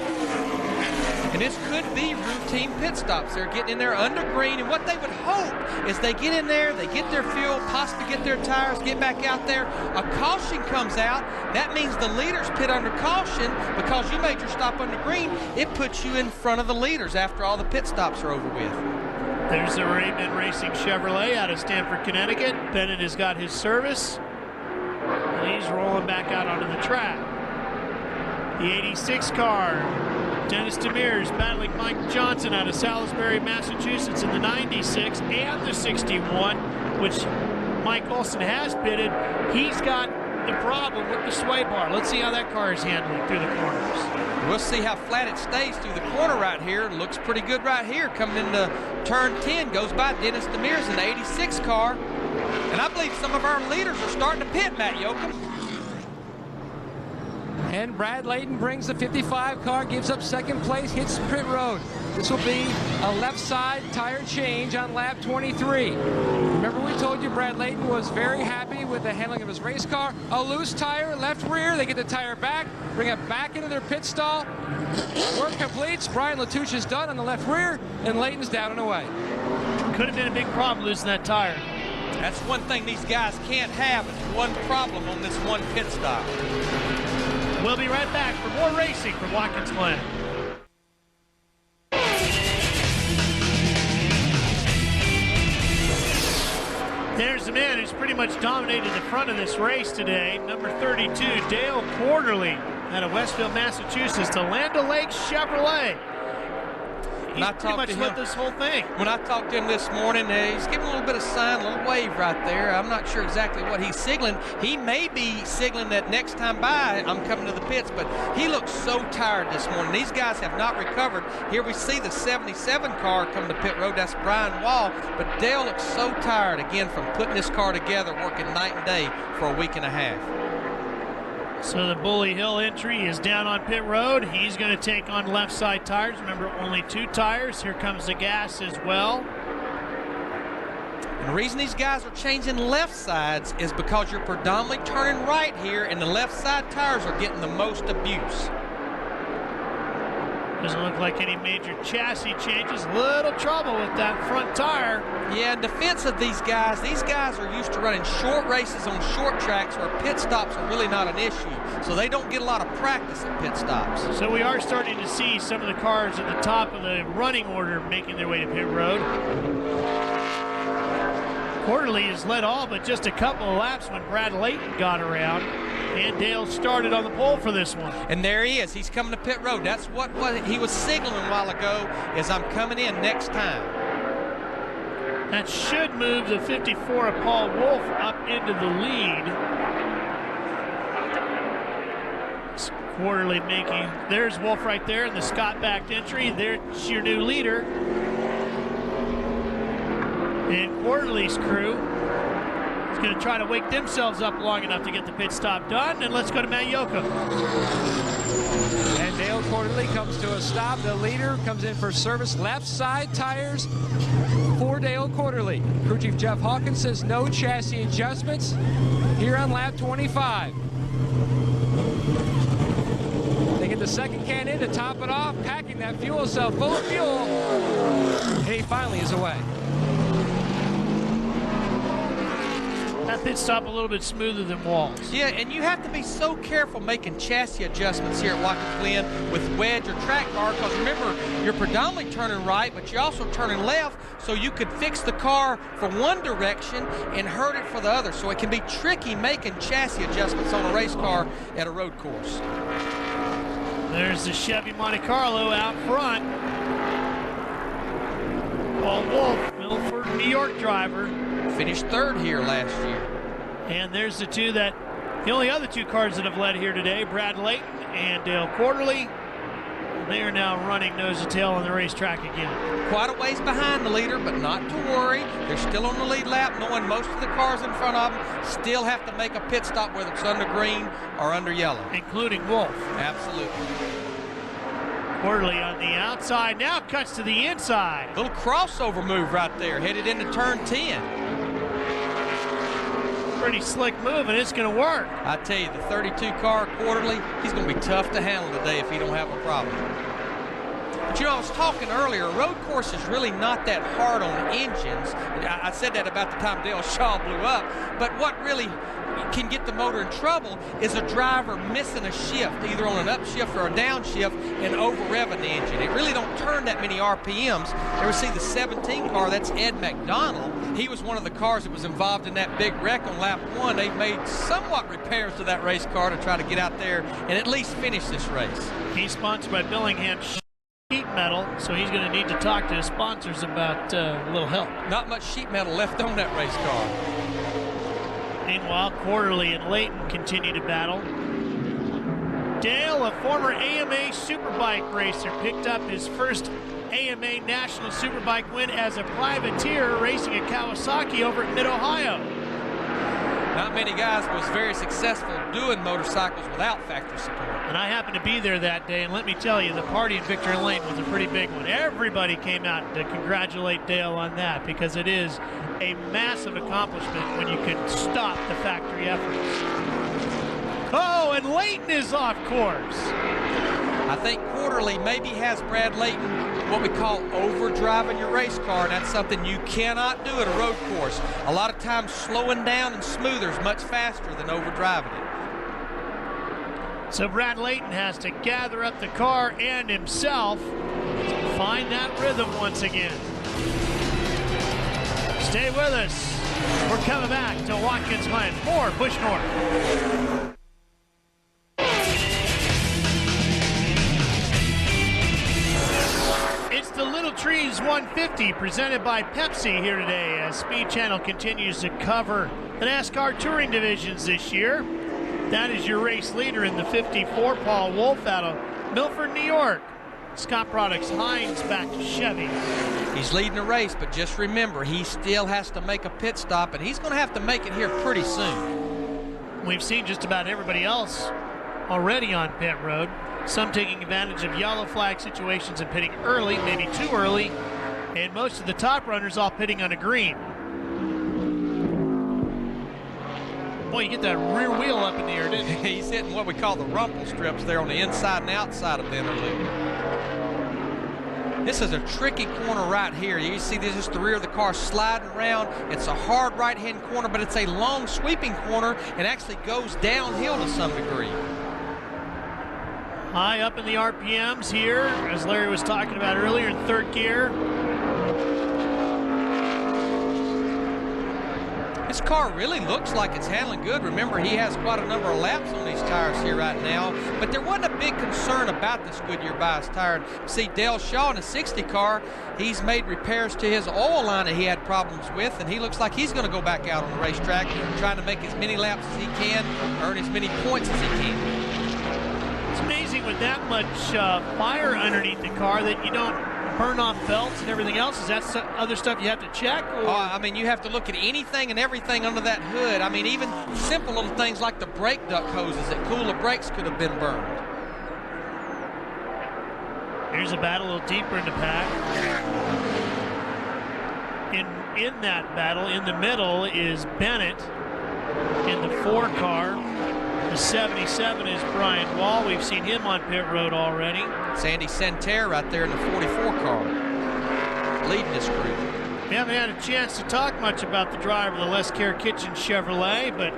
B: And this could be routine pit stops. They're getting in there under green, and what they would hope is they get in there, they get their fuel, possibly get their tires, get back out there. A caution comes out. That means the leaders pit under caution because you made your stop under green. It puts you in front of the leaders after all the pit stops are over with.
A: There's the Raymond Racing Chevrolet out of Stamford, Connecticut. Bennett has got his service, and he's rolling back out onto the track. The 86 car, Dennis Demers battling Mike Johnson out of Salisbury, Massachusetts in the 96 and the 61, which Mike Olson has pitted. He's got the problem with the sway bar. Let's see how that car is handling through the corners.
B: We'll see how flat it stays through the corner right here. Looks pretty good right here. Coming into turn 10, goes by Dennis Demers in the 86 car. And I believe some of our leaders are starting to pit, Matt Yoakum.
C: And Brad Layton brings the 55 car, gives up second place, hits pit road. This will be a left side tire change on lap 23. Remember we told you Brad Layton was very happy with the handling of his race car. A loose tire, left rear, they get the tire back, bring it back into their pit stall. Work completes, Brian Latouche is done on the left rear, and Layton's down and away.
A: Could have been a big problem losing that tire.
B: That's one thing these guys can't have, is one problem on this one pit stop.
A: We'll be right back for more racing from Watkins Glen. There's the man who's pretty much dominated the front of this race today. Number 32, Dale Quarterly out of Westfield, Massachusetts, to Land O'Lakes Chevrolet. He's pretty much lit this whole thing.
B: When I talked to him this morning, he's giving a little bit of sign, a little wave right there. I'm not sure exactly what he's signaling. He may be signaling that next time by, I'm coming to the pits, but he looks so tired this morning. These guys have not recovered. Here we see the 77 car come to pit road. That's Brian Wall, but Dale looks so tired, again, from putting this car together, working night and day for a week and a half.
A: So the Bully Hill entry is down on pit road. He's going to take on left side tires. Remember, only 2 tires. Here comes the gas as well.
B: And the reason these guys are changing left sides is because you're predominantly turning right here, and the left side tires are getting the most abuse.
A: Doesn't look like any major chassis changes. Little trouble with that front tire.
B: Yeah, in defense of these guys are used to running short races on short tracks where pit stops are really not an issue. So they don't get a lot of practice at pit stops.
A: So we are starting to see some of the cars at the top of the running order making their way to pit road. Quarterly has led all but just a couple of laps when Brad Layton got around. And Dale started on the pole for this one.
B: And there he is. He's coming to pit road. That's what he was signaling a while ago, is I'm coming in next time.
A: That should move the 54 of Paul Wolf up into the lead. It's Quarterly making, there's Wolf right there in the Scott backed entry. There's your new leader. And Quarterly's crew is going to try to wake themselves up long enough to get the pit stop done. And let's go to Matt Yocum.
C: And Dale Quarterly comes to a stop. The leader comes in for service. Left side tires for Dale Quarterly. Crew Chief Jeff Hawkins says no chassis adjustments here on lap 25. They get the second can in to top it off, packing that fuel cell full of fuel. And he finally is away.
A: That pit stop a little bit smoother than Walls.
B: Yeah, and you have to be so careful making chassis adjustments here at Watkins Glen with wedge or track bar, because remember, you're predominantly turning right, but you're also turning left, so you could fix the car for one direction and hurt it for the other. So it can be tricky making chassis adjustments on a race car at a road course.
A: There's the Chevy Monte Carlo out front. Paul Wolf, Milford, New York driver.
B: Finished third here last year.
A: And there's the only other two cars that have led here today, Brad Layton and Dale Quarterly. They are now running nose to tail on the racetrack again.
B: Quite a ways behind the leader, but not to worry. They're still on the lead lap, knowing most of the cars in front of them still have to make a pit stop, whether it's under green or under yellow.
A: Including Wolf.
B: Absolutely.
A: Quarterly on the outside, now cuts to the inside.
B: Little crossover move right there, headed into turn 10.
A: Pretty slick move, and it's going to work.
B: I tell you, the 32 car Quarterly, he's going to be tough to handle today if he don't have a problem. But you know, I was talking earlier, a road course is really not that hard on engines. I said that about the time Dale Shaw blew up, but what really can get the motor in trouble is a driver missing a shift, either on an upshift or a downshift, and over-revving the engine. It really don't turn that many RPMs. Ever see the 17 car? That's Ed McDonald. He was one of the cars that was involved in that big wreck on lap 1. They made somewhat repairs to that race car to try to get out there and at least finish this race.
A: He's sponsored by Billingham Sheet Metal, so he's going to need to talk to his sponsors about a little help.
B: Not much sheet metal left on that race car.
A: Meanwhile, Quarterly and Layton continue to battle. Dale, a former AMA Superbike racer, picked up his first AMA National Superbike win as a privateer racing at Kawasaki over at Mid-Ohio.
B: Not many guys was very successful doing motorcycles without factory support.
A: And I happened to be there that day, and let me tell you, the party in Victory Lane was a pretty big one. Everybody came out to congratulate Dale on that, because it is a massive accomplishment when you can stop the factory efforts. Oh, and Layton is off course.
B: I think Quarterly maybe has Brad Layton what we call overdriving your race car, and that's something you cannot do at a road course. A lot of times slowing down and smoother is much faster than overdriving it.
A: So Brad Layton has to gather up the car and himself to find that rhythm once again. Stay with us. We're coming back to Watkins Glen. More Busch North. It's the Little Trees 150 presented by Pepsi here today as Speed Channel continues to cover the NASCAR touring divisions this year. That is your race leader in the 54, Paul Wolf out of Milford, New York. Scott Products, Hines back to Chevy.
B: He's leading the race, but just remember, he still has to make a pit stop, and he's going to have to make it here pretty soon.
A: We've seen just about everybody else already on pit road. Some taking advantage of yellow flag situations and pitting early, maybe too early, and most of the top runners all pitting on a green. Boy, you get that rear wheel up in the air, didn't you?
B: He's hitting what we call the rumple strips there on the inside and outside of the inner loop. This is a tricky corner right here. You see this is the rear of the car sliding around. It's a hard right-hand corner, but it's a long sweeping corner and actually goes downhill to some degree.
A: High up in the RPMs here, as Larry was talking about earlier, in third gear.
B: This car really looks like it's handling good. Remember, he has quite a number of laps on these tires here right now, but there wasn't a big concern about this Goodyear bias tire. See, Dale Shaw in a 60 car, he's made repairs to his oil line that he had problems with, and he looks like he's going to go back out on the racetrack trying to make as many laps as he can, earn as many points as he can.
A: It's amazing with that much fire underneath the car that you don't burn off belts and everything else. Is that other stuff you have to check? Or?
B: Oh, I mean, you have to look at anything and everything under that hood. I mean, even simple little things like the brake duct hoses that cool the brakes could have been burned.
A: Here's a battle a little deeper in the pack. In that battle, in the middle, is Bennett in the 4 car. The 77 is Brian Wall. We've seen him on pit road already.
B: Sandy Santerre right there in the 44 car, leading this group.
A: We haven't had a chance to talk much about the driver of the Les Care Kitchen Chevrolet, but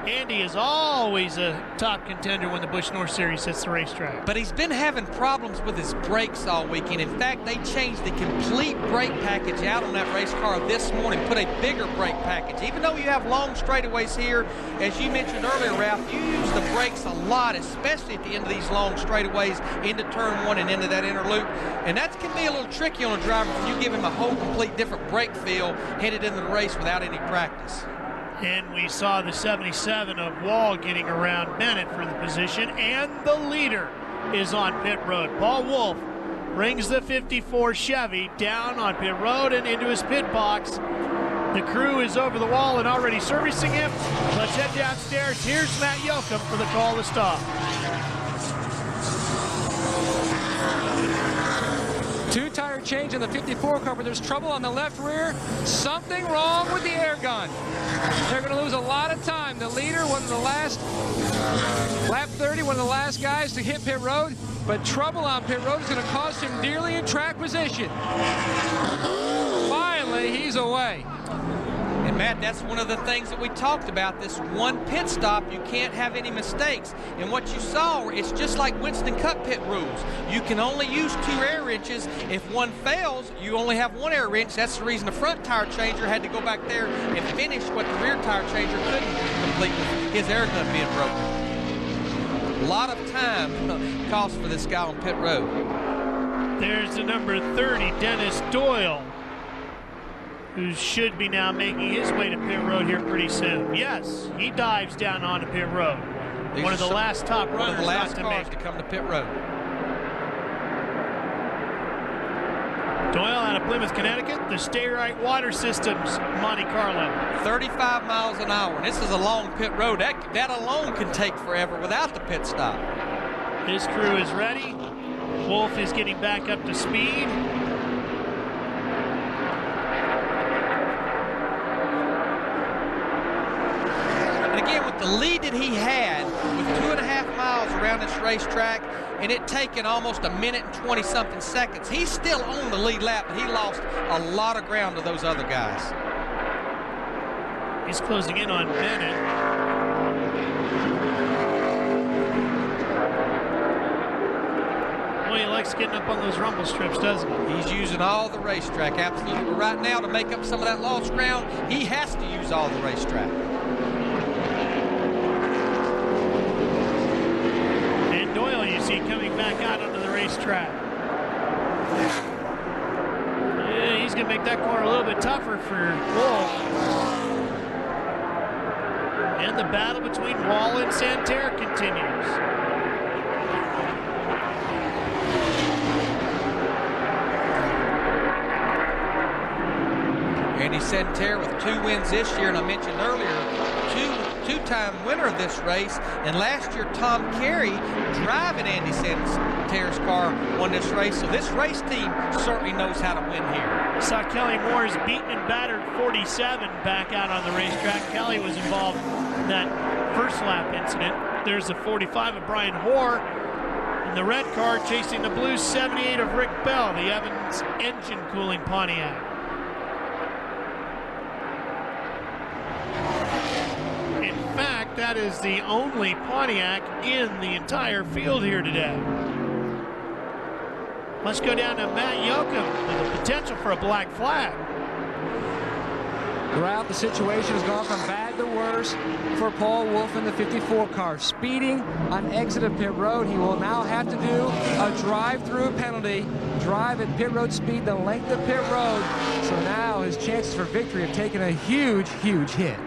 A: Andy is always a top contender when the Busch North Series hits the racetrack.
B: But he's been having problems with his brakes all weekend. In fact, they changed the complete brake package out on that race car this morning, put a bigger brake package. Even though you have long straightaways here, as you mentioned earlier, Ralph, you use the brakes a lot, especially at the end of these long straightaways into turn 1 and into that inner loop. And that can be a little tricky on a driver when you give him a whole complete different brake feel headed into the race without any practice.
A: And we saw the 77 of Wall getting around Bennett for the position, and the leader is on pit road. Paul Wolf brings the 54 Chevy down on pit road and into his pit box. The crew is over the wall and already servicing him. Let's head downstairs. Here's Matt Yoakum for the call to stop.
C: 2-tire change in the 54 car, but there's trouble on the left rear. Something wrong with the air gun. They're going to lose a lot of time. The leader, one of the last, lap 30, one of the last guys to hit pit road, but trouble on pit road is going to cost him dearly in track position. Finally, he's away.
B: And Matt, that's one of the things that we talked about, this one pit stop, you can't have any mistakes. And what you saw, it's just like Winston Cup pit rules. You can only use 2 air wrenches. If one fails, you only have 1 air wrench. That's the reason the front tire changer had to go back there and finish what the rear tire changer couldn't complete with his air gun being broken. A lot of time cost for this guy on pit road.
A: There's the number 30, Dennis Doyle, who should be now making his way to pit road here pretty soon. Yes, he dives down onto pit road. One of the last top runners,
B: one of the last
A: to
B: cars to come to pit road.
A: Doyle out of Plymouth, Connecticut, the Stay Right Water Systems, Monte Carlo.
B: 35 miles an hour, and this is a long pit road. That alone can take forever without the pit stop.
A: His crew is ready. Wolf is getting back up to speed.
B: Again, with the lead that he had, with 2.5 miles around this racetrack, and it taking almost 1 minute and 20-something seconds, he's still on the lead lap, but he lost a lot of ground to those other guys.
A: He's closing in on Bennett. Boy, he likes getting up on those rumble strips, doesn't he?
B: He's using all the racetrack, absolutely. But right now, to make up some of that lost ground, he has to use all the racetrack.
A: You see coming back out onto the racetrack. Yeah, he's going to make that corner a little bit tougher for Wolf. And the battle between Wall and Santerre continues.
B: Andy Santerre with 2 wins this year, and I mentioned earlier, two-time winner of this race, and last year Tom Carey, driving Andy Santerre's car, won this race, so this race team certainly knows how to win here.
A: Saw Kelly Moore's beaten and battered 47 back out on the racetrack. Kelly was involved in that first lap incident. There's the 45 of Brian Hoare. In the red car, chasing the blue 78 of Rick Bell, the Evans engine cooling Pontiac. In fact, that is the only Pontiac in the entire field here today. Let's go down to Matt Yoakum with the potential for a black flag.
C: Throughout, the situation has gone from bad to worse for Paul Wolf in the 54 car. Speeding on exit of pit road, he will now have to do a drive-through penalty. Drive at pit road speed the length of pit road. So now his chances for victory have taken a huge, huge hit.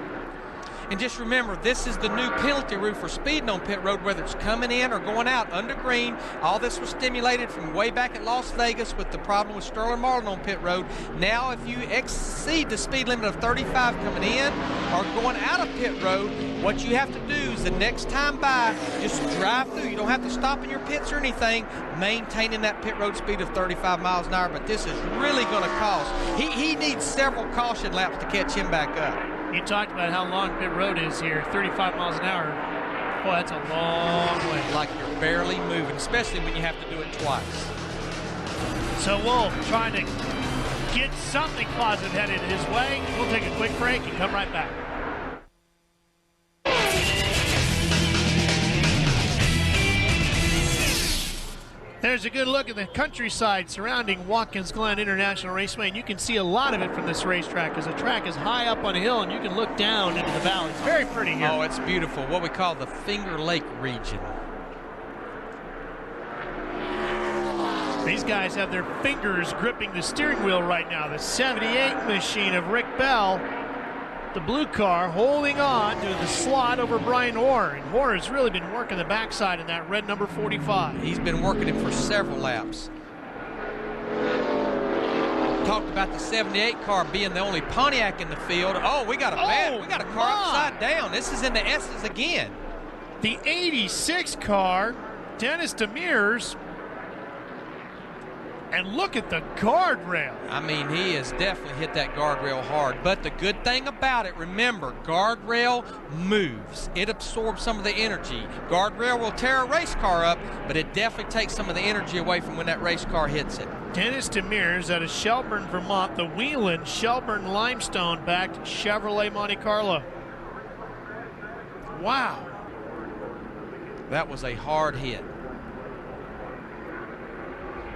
B: And just remember, this is the new penalty rule for speeding on pit road, whether it's coming in or going out under green. All this was stimulated from way back at Las Vegas with the problem with Sterling Marlin on pit road. Now, if you exceed the speed limit of 35 coming in or going out of pit road, what you have to do is the next time by, just drive through. You don't have to stop in your pits or anything, maintaining that pit road speed of 35 miles an hour. But this is really going to cost. He needs several caution laps to catch him back up.
A: You talked about how long pit road is here, 35 miles an hour. Boy, that's a long way.
B: Like you're barely moving, especially when you have to do it twice.
A: So Wolf trying to get something positive headed his way. We'll take a quick break and come right back. There's a good look at the countryside surrounding Watkins Glen International Raceway, and you can see a lot of it from this racetrack because the track is high up on a hill and you can look down into the valley. It's very pretty here.
B: Oh, it's beautiful. What we call the Finger Lake region.
A: These guys have their fingers gripping the steering wheel right now. The 78 machine of Rick Bell, the blue car, holding on to the slot over Brian Orr. And Orr has really been working the backside in that red number 45.
B: He's been working him for several laps. Talked about the 78 car being the only Pontiac in the field. Oh, we got a car upside down. This is in the S's again.
A: The 86 car, Dennis Demers. And look at the guardrail.
B: I mean, he has definitely hit that guardrail hard. But the good thing about it, remember, guardrail moves. It absorbs some of the energy. Guardrail will tear a race car up, but it definitely takes some of the energy away from when that race car hits it.
A: Dennis Demers out of Shelburne, Vermont, the Wheelan Shelburne Limestone-backed Chevrolet Monte Carlo. Wow.
B: That was a hard hit.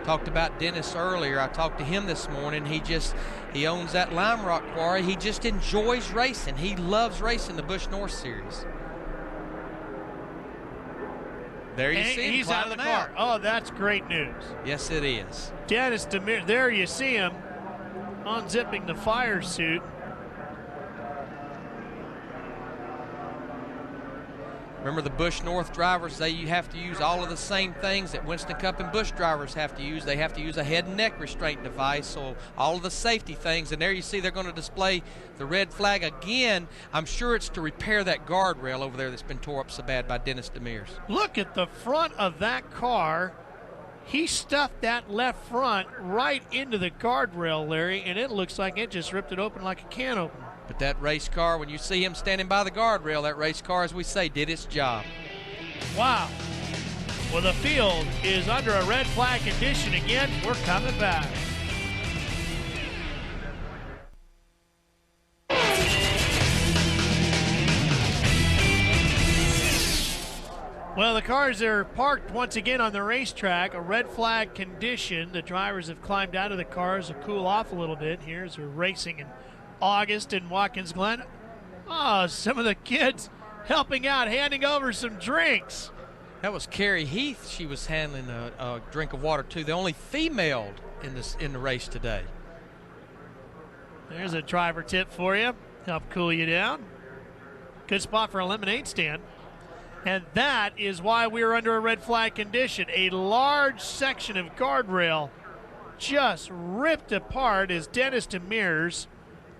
B: Talked about Dennis earlier. I talked to him this morning. He owns that Lime Rock quarry. He just enjoys racing. He loves racing the Busch North Series. There you see him.
A: He's out of the car. Oh, that's great news.
B: Yes, it is.
A: Dennis Demers, there you see him unzipping the fire suit.
B: Remember, the Busch North drivers, they have to use all of the same things that Winston Cup and Busch drivers have to use. They have to use a head and neck restraint device, so all of the safety things. And there you see they're going to display the red flag again. I'm sure it's to repair that guardrail over there that's been tore up so bad by Dennis Demers.
A: Look at the front of that car. He stuffed that left front right into the guardrail, Larry, and it looks like it just ripped it open like a can opener.
B: But that race car, when you see him standing by the guardrail, that race car, as we say, did its job.
A: Wow. Well, the field is under a red flag condition again. We're coming back. Well, the cars are parked once again on the racetrack. A red flag condition. The drivers have climbed out of the cars to cool off a little bit. Here's we're racing in August in Watkins Glen. Oh, some of the kids helping out, handing over some drinks.
B: That was Carrie Heath. She was handling a drink of water too. The only female in the race today.
A: There's a driver tip for you. Help cool you down. Good spot for a lemonade stand. And that is why we're under a red flag condition. A large section of guardrail just ripped apart as Dennis Demers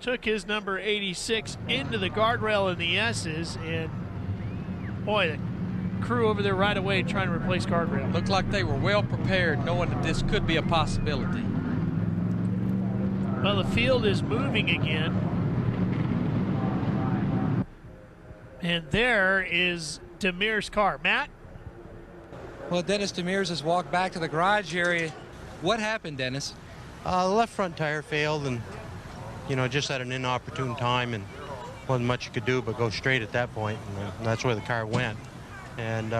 A: took his number 86 into the guardrail in the S's, and boy, the crew over there right away trying to replace guardrail.
B: Looked like they were well prepared, knowing that this could be a possibility.
A: Well, the field is moving again, and there is Demers' car. Matt?
C: Well, Dennis Demers has walked back to the garage area. What happened, Dennis?
J: The left front tire failed, and just at an inopportune time, and wasn't much you could do but go straight at that point, and that's where the car went. And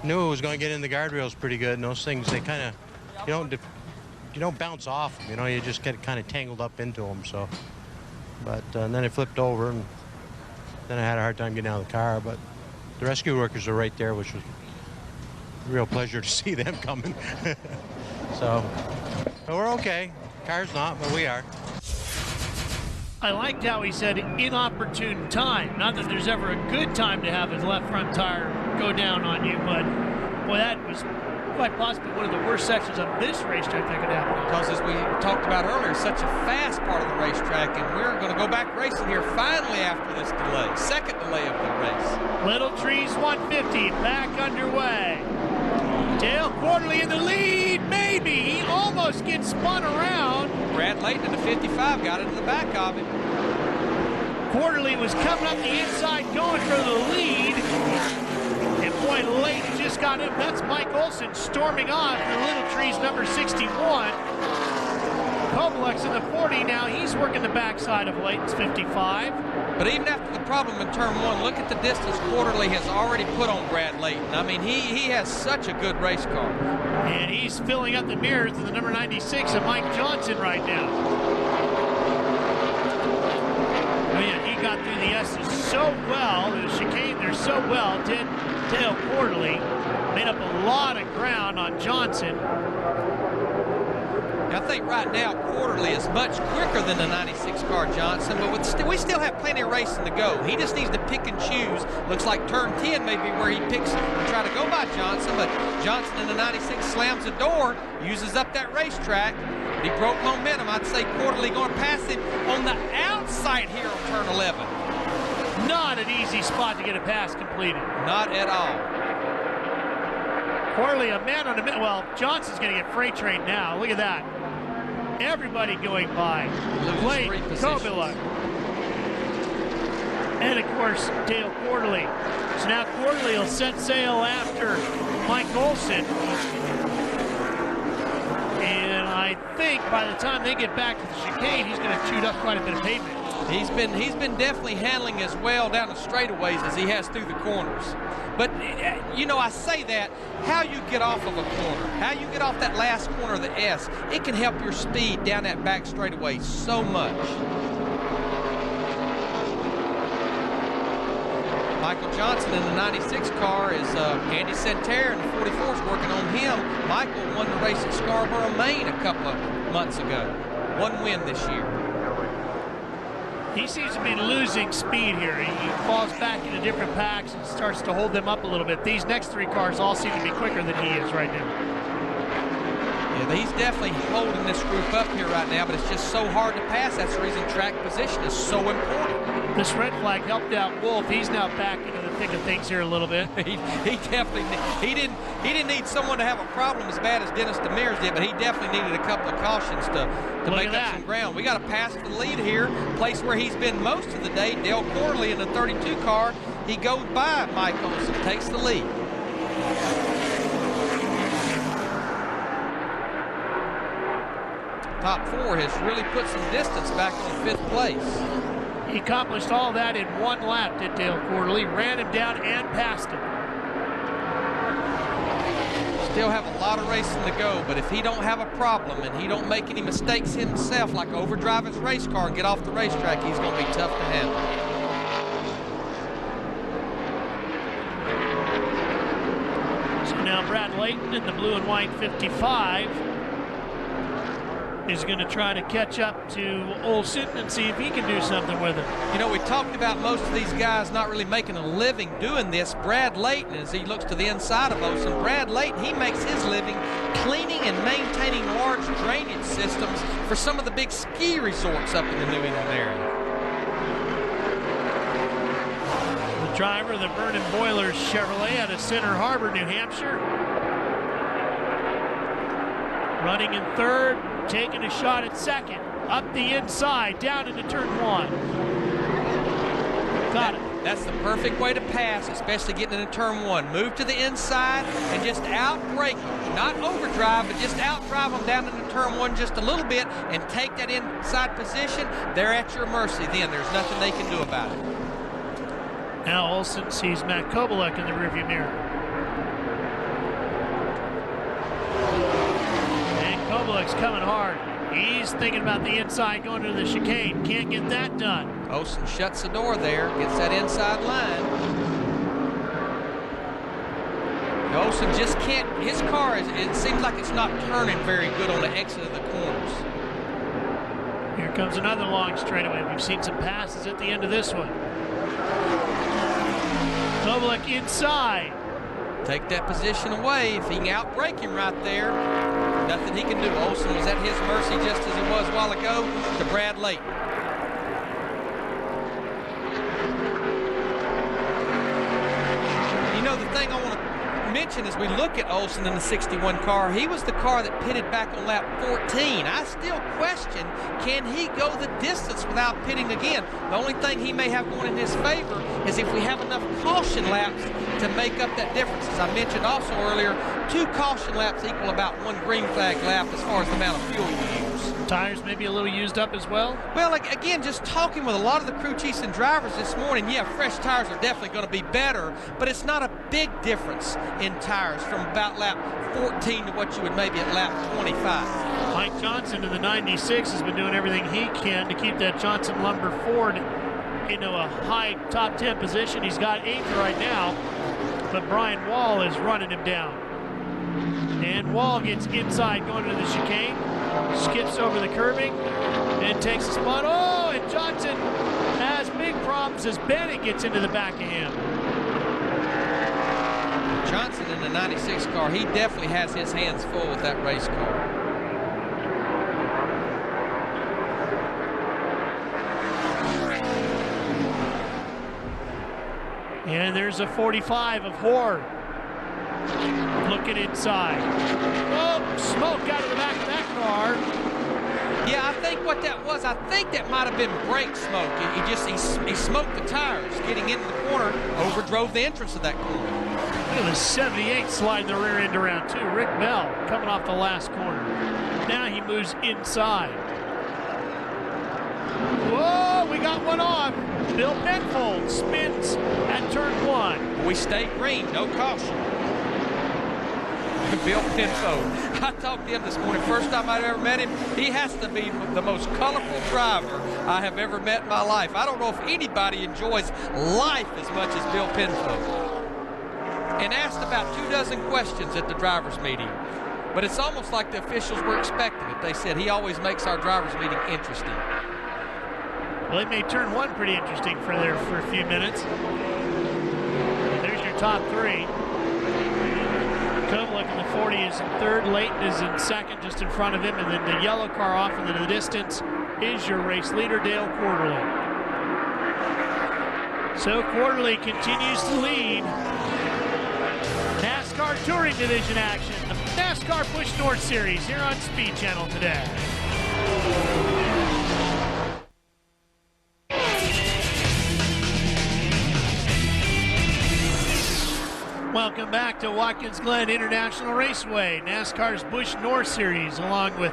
J: knew it was going to get in the guardrails pretty good, and those things, they kind of, you don't bounce off them, you just get kind of tangled up into them. So, but and then it flipped over, and then I had a hard time getting out of the car. But the rescue workers were right there, which was a real pleasure to see them coming. So we're okay. Car's not, but we are.
A: I liked how he said inopportune time. Not that there's ever a good time to have his left front tire go down on you, but boy, that was quite possibly one of the worst sections of this racetrack that could happen.
B: Because as we talked about earlier, it's such a fast part of the racetrack, and we're going to go back racing here finally after this delay. Second delay of the race.
A: Little Trees 150 back underway. Dale Quarterly in the lead, maybe. He almost gets spun around.
B: Brad Layton in the 55 got into the back of him.
A: Quarterly was coming up the inside going for the lead. And boy, Layton just got him. That's Mike Olson storming on for Little Trees number 61. Kovalek's in the 40 now. He's working the backside of Layton's 55.
B: But even after the problem in turn one, look at the distance Quarterly has already put on Brad Layton. I mean, he has such a good race car.
A: And he's filling up the mirrors to the number 96 of Mike Johnson right now. Oh yeah, he got through the S's so well, the chicane there so well, did Dale Quarterly. Made up a lot of ground on Johnson.
B: I think right now Quarterly is much quicker than the 96 car Johnson, but we still have plenty of racing to go. He just needs to pick and choose. Looks like turn 10 may be where he picks to try to go by Johnson, but Johnson in the 96 slams the door, uses up that racetrack. But he broke momentum. I'd say Quarterly going past him on the outside here on turn 11.
A: Not an easy spot to get a pass completed.
B: Not at all.
A: Quarterly, a man on the middle. Well, Johnson's going to get freight trained now. Look at that. Everybody going by. Glen, Kovalek. And of course, Dale Quarterly. So now Quarterly will set sail after Mike Olson. And I think by the time they get back to the chicane, he's going to chew up quite a bit of pavement.
B: He's been definitely handling as well down the straightaways as he has through the corners. But, I say that, how you get off of a corner, how you get off that last corner of the S, it can help your speed down that back straightaway so much. Michael Johnson in the 96 car is Andy Santerre in the 44 is working on him. Michael won the race at Scarborough, Maine a couple of months ago. One win this year.
A: He seems to be losing speed here. He falls back into different packs and starts to hold them up a little bit. These next three cars all seem to be quicker than he is right now.
B: Yeah, he's definitely holding this group up here right now, but it's just so hard to pass. That's the reason track position is so important.
A: This red flag helped out Wolf. He's now back into the thick of things here a little bit.
B: he definitely he didn't need someone to have a problem as bad as Dennis Demers did, but he definitely needed a couple of cautions to make up some ground. We got a pass for the lead here, place where he's been most of the day. Dale Quarterly in the 32 car. He goes by Mike Olson, takes the lead. Top four has really put some distance back on fifth place.
A: He accomplished all that in one lap, did Dale Quarterly. Ran him down and passed him.
B: Still have a lot of racing to go, but if he don't have a problem and he don't make any mistakes himself, like overdrive his race car and get off the racetrack, he's going to be tough to handle.
A: So now Brad Layton in the blue and white 55 is going to try to catch up to Olson and see if he can do something with it.
B: We talked about most of these guys not really making a living doing this. Brad Layton, as he looks to the inside of Olson, Brad Layton, he makes his living cleaning and maintaining large drainage systems for some of the big ski resorts up in the New England area.
A: The driver of the Vernon Boilers Chevrolet out of Center Harbor, New Hampshire. Running in third, taking a shot at second. Up the inside, down into turn one. Got it.
B: That's the perfect way to pass, especially getting into turn one. Move to the inside and just out-brake them. Not overdrive, but just out-drive them down into turn one just a little bit and take that inside position. They're at your mercy then. There's nothing they can do about it.
A: Now Olson sees Matt Kovalek in the rearview mirror. And Kovalek's coming hard. He's thinking about the inside going to the chicane. Can't get that done.
B: Olson shuts the door there, gets that inside line. Olson just can't, his car, it seems like it's not turning very good on the exit of the corners.
A: Here comes another long straightaway. We've seen some passes at the end of this one. Kovalek inside.
B: Take that position away. If he can outbrake him right there, nothing he can do. Olson was at his mercy just as he was a while ago to Brad Layton. You know, the thing I want to mention as we look at Olson in the 61 car, he was the car that pitted back on lap 14. I still question, can he go the distance without pitting again? The only thing he may have going in his favor is if we have enough caution laps to make up that difference. As I mentioned also earlier, 2 caution laps equal about 1 green flag lap as far as the amount of fuel you use.
A: Tires maybe a little used up as well?
B: Well, again, just talking with a lot of the crew chiefs and drivers this morning, yeah, fresh tires are definitely going to be better, but it's not a big difference in tires from about lap 14 to what you would maybe at lap 25.
A: Mike Johnson in the 96 has been doing everything he can to keep that Johnson Lumber Ford into a high top 10 position. He's got 8th right now, but Brian Wall is running him down. And Wall gets inside going to the chicane, skips over the curbing, and takes a spot. Oh, and Johnson has big problems as Bennett gets into the back of him.
B: Johnson in the 96 car, he definitely has his hands full with that race car.
A: And there's a 45 of Hoare looking inside. Oh, smoke out of the back of that car.
B: Yeah, I think what that was, I think that might have been brake smoke. He smoked the tires getting into the corner, overdrove the entrance of that corner.
A: Look at the 78 sliding the rear end around too. Rick Bell coming off the last corner. Now he moves inside. Whoa, we got one off. Bill Penfold spins at turn 1.
B: We stay green, no caution. Bill Penfold. I talked to him this morning. First time I've ever met him. He has to be the most colorful driver I have ever met in my life. I don't know if anybody enjoys life as much as Bill Penfold. And asked about 24 questions at the drivers' meeting. But it's almost like the officials were expecting it. They said he always makes our drivers' meeting interesting.
A: Well, it made turn 1 pretty interesting for a few minutes. There's your top 3. Kovalek in the 40 is in 3rd. Layton is in 2nd, just in front of him. And then the yellow car off into the distance is your race leader, Dale Quarterly. So Quarterly continues to lead NASCAR Touring Division action. The NASCAR Busch North Series here on Speed Channel today. Welcome back to Watkins Glen International Raceway, NASCAR's Busch North Series, along with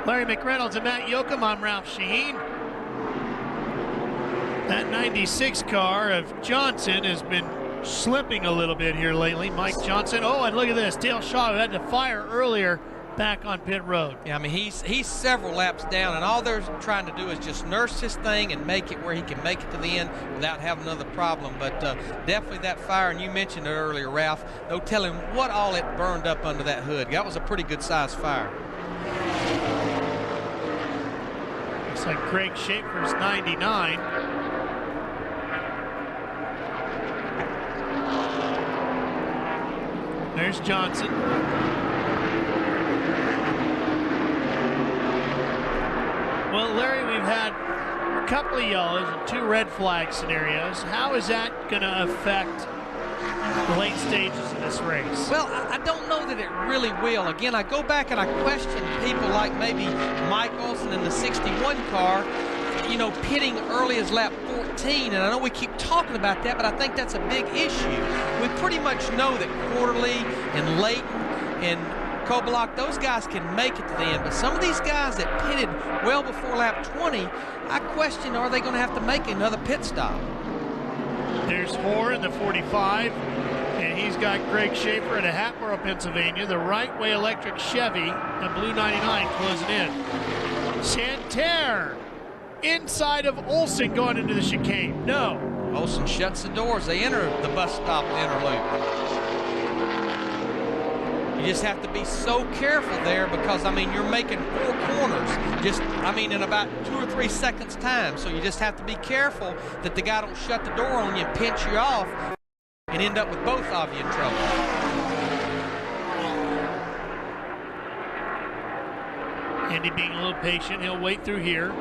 A: Larry McReynolds and Matt Yoakum. I'm Ralph Sheheen. That 96 car of Johnson has been slipping a little bit here lately. Mike Johnson. Oh, and look at this. Dale Shaw, who had to fire earlier, back on pit road.
B: Yeah, I mean, he's several laps down, and all they're trying to do is just nurse his thing and make it where he can make it to the end without having another problem. But definitely that fire, and you mentioned it earlier, Ralph, no telling what all it burned up under that hood. That was a pretty good-sized fire.
A: Looks like Craig Schaefer's 99. There's Johnson. Well, Larry, we've had a couple of yellows and 2 red flag scenarios. How is that going to affect the late stages of this race?
B: Well, I don't know that it really will. Again, I go back and I question people like maybe Mike Olson in the 61 car. you know, pitting early as lap 14, and I know we keep talking about that, but I think that's a big issue. We pretty much know that Quarterly and Layton and Kobelak, those guys can make it to the end, but some of these guys that pitted well before lap 20, I question, are they going to have to make another pit stop?
A: There's Hoare in the 45, and he's got Greg Schaefer in Hatboro, Pennsylvania, the right-way electric Chevy, the blue 99 closing in. Santerre inside of Olsen going into the chicane. No.
B: Olsen shuts the doors. They enter the bus stop inner loop. You just have to be so careful there because, I mean, you're making 4 corners just, I mean, in about 2 or 3 seconds time. So you just have to be careful that the guy don't shut the door on you and pinch you off and end up with both of you in trouble.
A: Andy being a little patient, he'll wait through here.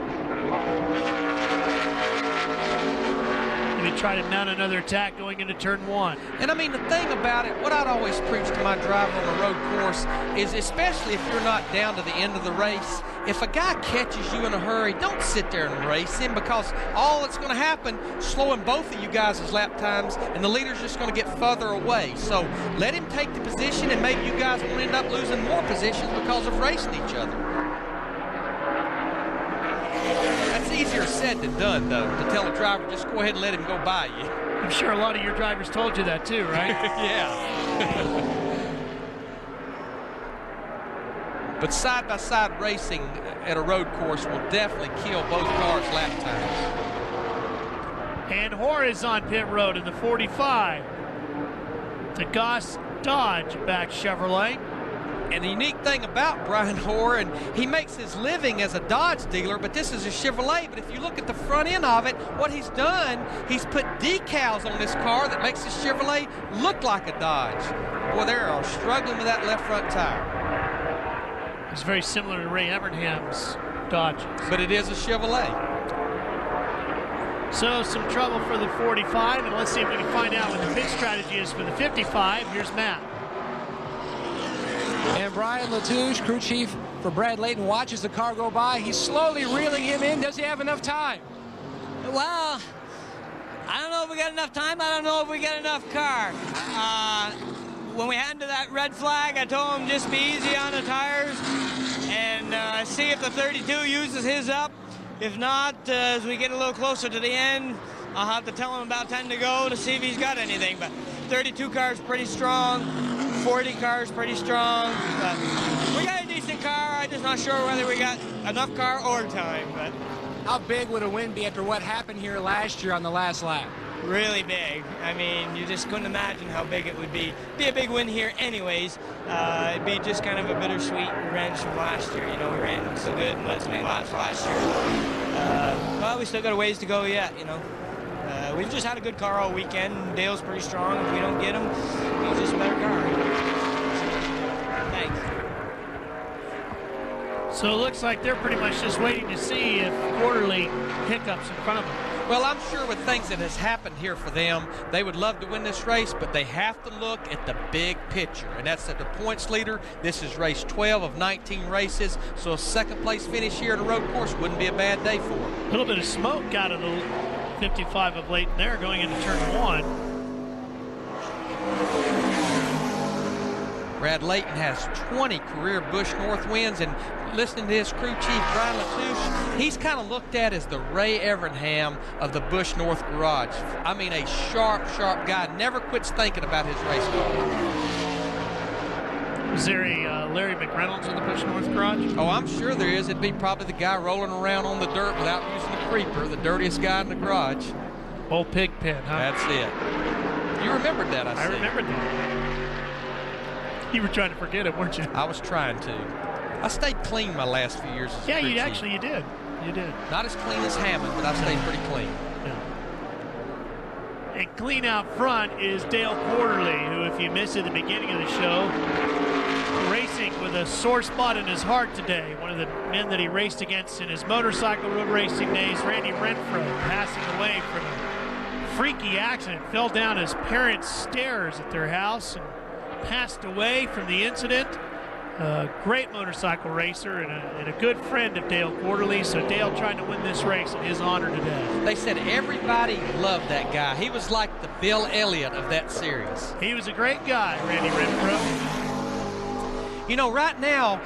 A: Going to try to mount another attack going into turn 1.
B: And I mean, the thing about it, what I'd always preach to my driver on the road course is, especially if you're not down to the end of the race, if a guy catches you in a hurry, don't sit there and race him, because all that's going to happen, slowing both of you guys' lap times, and the leader's just going to get further away. So let him take the position, and maybe you guys will end up losing more positions because of racing each other. That's easier said than done, though, to tell a driver, just go ahead and let him go by you.
A: I'm sure a lot of your drivers told you that too, right?
B: Yeah. But side-by-side racing at a road course will definitely kill both cars' lap times.
A: And Hoare is on pit road in the 45. The Goss Dodge back Chevrolet.
B: And the unique thing about Brian Hoare, and he makes his living as a Dodge dealer, but this is a Chevrolet. But if you look at the front end of it, what he's done, he's put decals on this car that makes this Chevrolet look like a Dodge. Boy, they're struggling with that left front tire.
A: It's very similar to Ray Evernham's Dodge.
B: But it is a Chevrolet.
A: So some trouble for the 45, and let's see if we can find out what the pit strategy is for the 55. Here's Matt.
C: And Brian Latouche, crew chief for Brad Layton, watches the car go by. He's slowly reeling him in. Does he have enough time?
K: Well, I don't know if we got enough time. I don't know if we got enough car. When we had to that red flag, I told him just be easy on the tires and see if the 32 uses his up. If not, as we get a little closer to the end, I'll have to tell him about 10 to go to see if he's got anything. But 32 car's pretty strong. 40 car's pretty strong, but we got a decent car. I'm just not sure whether we got enough car or time. But
C: how big would a win be after what happened here last year on the last lap?
K: Really big. I mean, you just couldn't imagine how big it would be. It'd be a big win here anyways. It'd be just kind of a bittersweet revenge from last year. You know, we ran so good and let's make laps last year. Well, we still got a ways to go yet, you know. We've just had a good car all weekend. Dale's pretty strong. If we don't get him, he's just a better car. Thanks.
A: So it looks like they're pretty much just waiting to see if Quarterly hiccups in front of them.
B: Well, I'm sure with things that has happened here for them, they would love to win this race, but they have to look at the big picture, and that's at the points leader. This is race 12 of 19 races, so a second place finish here at a road course wouldn't be a bad day for them.
A: A little bit of smoke out of the 55 of Layton there going into turn 1.
B: Brad Layton has 20 career Busch North wins, and listening to his crew chief, Brian Latouche, he's kind of looked at as the Ray Evernham of the Busch North garage. I mean, a sharp, sharp guy, never quits thinking about his race car.
A: Is there a Larry McReynolds in the Busch North garage?
B: Oh, I'm sure there is. It'd be probably the guy rolling around on the dirt without using the creeper, the dirtiest guy in the garage.
A: Old pig pen, huh?
B: That's it. You remembered that, I see.
A: I remembered that. You were trying to forget it, weren't you?
B: I was trying to. I stayed clean my last few years as
A: yeah,
B: crew
A: you
B: chief.
A: actually, you did. You did.
B: Not as clean as Hammond, but I stayed pretty clean.
A: Yeah. And clean out front is Dale Quarterly, who, if you missed at the beginning of the show, racing with a sore spot in his heart today. One of the men that he raced against in his motorcycle road racing days, Randy Renfro, passing away from a freaky accident. Fell down his parents' stairs at their house and passed away from the incident. A great motorcycle racer and a good friend of Dale Quarterly. So Dale trying to win this race in his honor today.
B: They said everybody loved that guy. He was like the Bill Elliott of that series.
A: He was a great guy, Randy Renfro.
B: You know, right now,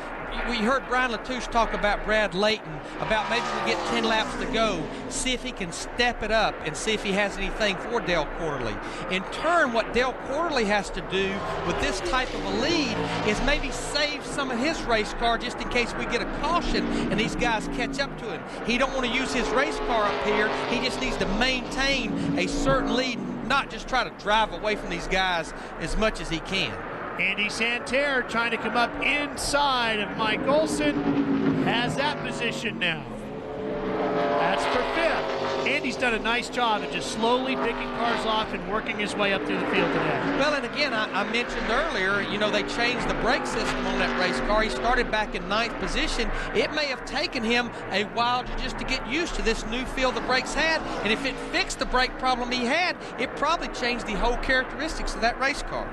B: we heard Brian Latouche talk about Brad Layton, about maybe we get 10 laps to go, see if he can step it up and see if he has anything for Dale Quarterly. In turn, what Dale Quarterly has to do with this type of a lead is maybe save some of his race car just in case we get a caution and these guys catch up to him. He don't want to use his race car up here. He just needs to maintain a certain lead, not just try to drive away from these guys as much as he can.
A: Andy Santerre trying to come up inside of Mike Olson. Has that position now. That's for fifth. Andy's done a nice job of just slowly picking cars off and working his way up through the field today.
B: Well, and again, I mentioned earlier, you know, they changed the brake system on that race car. He started back in 9th position. It may have taken him a while just to get used to this new feel the brakes had. And if it fixed the brake problem he had, it probably changed the whole characteristics of that race car.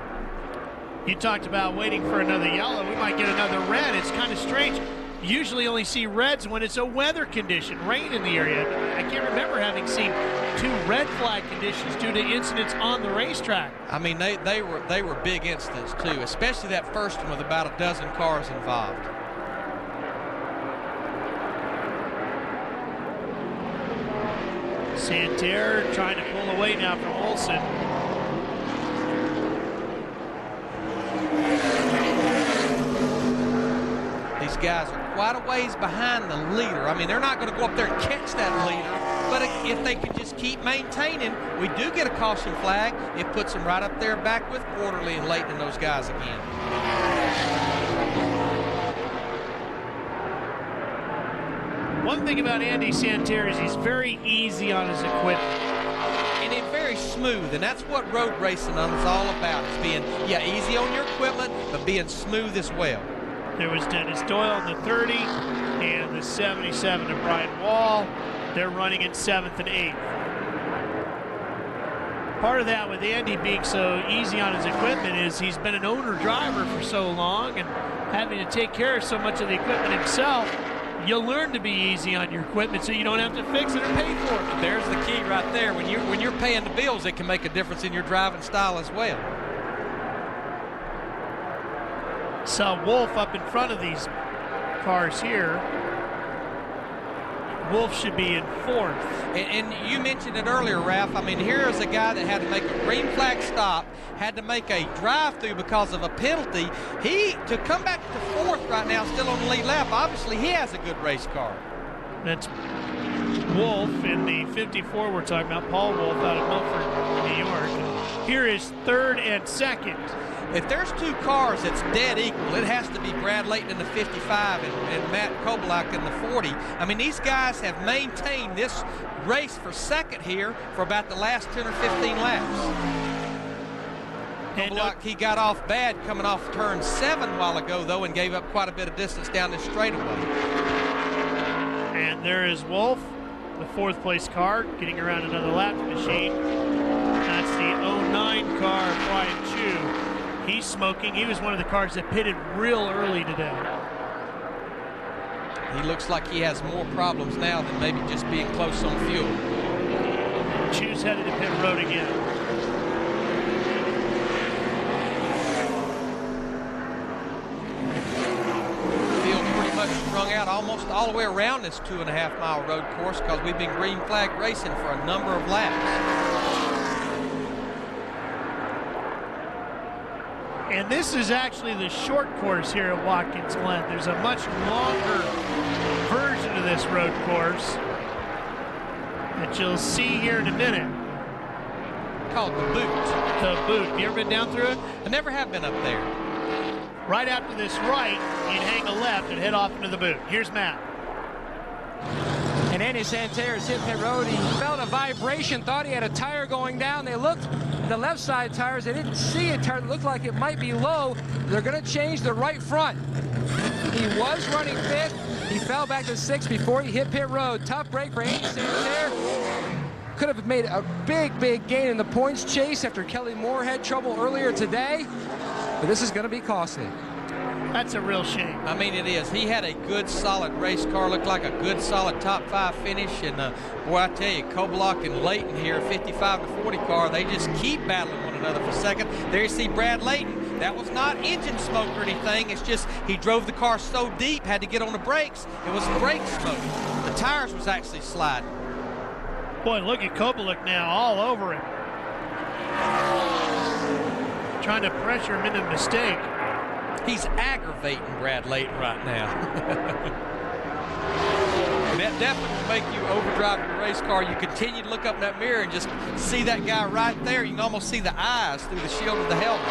A: You talked about waiting for another yellow. We might get another red. It's kind of strange. You usually only see reds when it's a weather condition, rain in the area. I can't remember having seen 2 red flag conditions due to incidents on the racetrack.
B: I mean, they were big incidents too, especially that first one with about a dozen cars involved.
A: Santerre trying to pull away now from Olson.
B: These guys are quite a ways behind the leader. I mean, they're not going to go up there and catch that leader, but if they can just keep maintaining, we do get a caution flag. It puts them right up there back with Quarterly and Layton and those guys again.
A: One thing about Andy Santerre is he's very easy on his equipment.
B: And it's very smooth, and that's what road racing is all about, is being, easy on your equipment, but being smooth as well.
A: There was Dennis Doyle in the 30 and the 77 of Brian Wall. They're running in 7th and 8th. Part of that with Andy being so easy on his equipment is he's been an owner driver for so long and having to take care of so much of the equipment himself. You'll learn to be easy on your equipment so you don't have to fix it or pay for it.
B: There's the key right there. When you're paying the bills, it can make a difference in your driving style as well.
A: Saw Wolf up in front of these cars here. Wolf should be in 4th.
B: And you mentioned it earlier, Ralph. I mean, here is a guy that had to make a green flag stop, had to make a drive-through because of a penalty. To come back to 4th right now, still on the lead lap, obviously he has a good race car.
A: That's Wolf in the 54 we're talking about, Paul Wolf out of Milford, New York. Here is 3rd and 2nd.
B: If there's 2 cars that's dead equal, it has to be Brad Layton in the 55 and Matt Kobelak in the 40. I mean, these guys have maintained this race for 2nd here for about the last 10 or 15 laps. Kobelak, he got off bad coming off turn 7 a while ago, though, and gave up quite a bit of distance down this straightaway.
A: And there is Wolf, the 4th place car, getting around another lap machine. That's the 09 car, Brian Chu. He's smoking. He was one of the cars that pitted real early today.
B: He looks like he has more problems now than maybe just being close on fuel.
A: Chu's headed to pit road again.
B: Field pretty much strung out almost all the way around this 2.5-mile road course because we've been green flag racing for a number of laps.
A: And this is actually the short course here at Watkins Glen. There's a much longer version of this road course that you'll see here in a minute.
B: Called the Boot.
A: The Boot. You ever been down through it?
B: I never have been up there.
A: Right after this right, you'd hang a left and head off into the Boot. Here's Matt.
C: And Andy Santerre's hit pit road. He felt a vibration, thought he had a tire going down. They looked at the left side tires. They didn't see a tire that looked like it might be low. They're going to change the right front. He was running 5th. He fell back to 6th before he hit pit road. Tough break for Andy Santerre. Could have made a big, big gain in the points chase after Kelly Moore had trouble earlier today. But this is going to be costly.
A: That's a real shame.
B: I mean, it is. He had a good, solid race car. Looked like a good, solid top 5 finish. And, boy, I tell you, Koblock and Layton here, 55 to 40 car, they just keep battling one another for second. There you see Brad Layton. That was not engine smoke or anything. It's just he drove the car so deep, had to get on the brakes. It was brake smoke. The tires was actually sliding.
A: Boy, look at Koblock now, all over him. Trying to pressure him into a mistake.
B: He's aggravating Brad Layton right now. And that definitely will make you overdrive your race car. You continue to look up in that mirror and just see that guy right there. You can almost see the eyes through the shield of the helmet.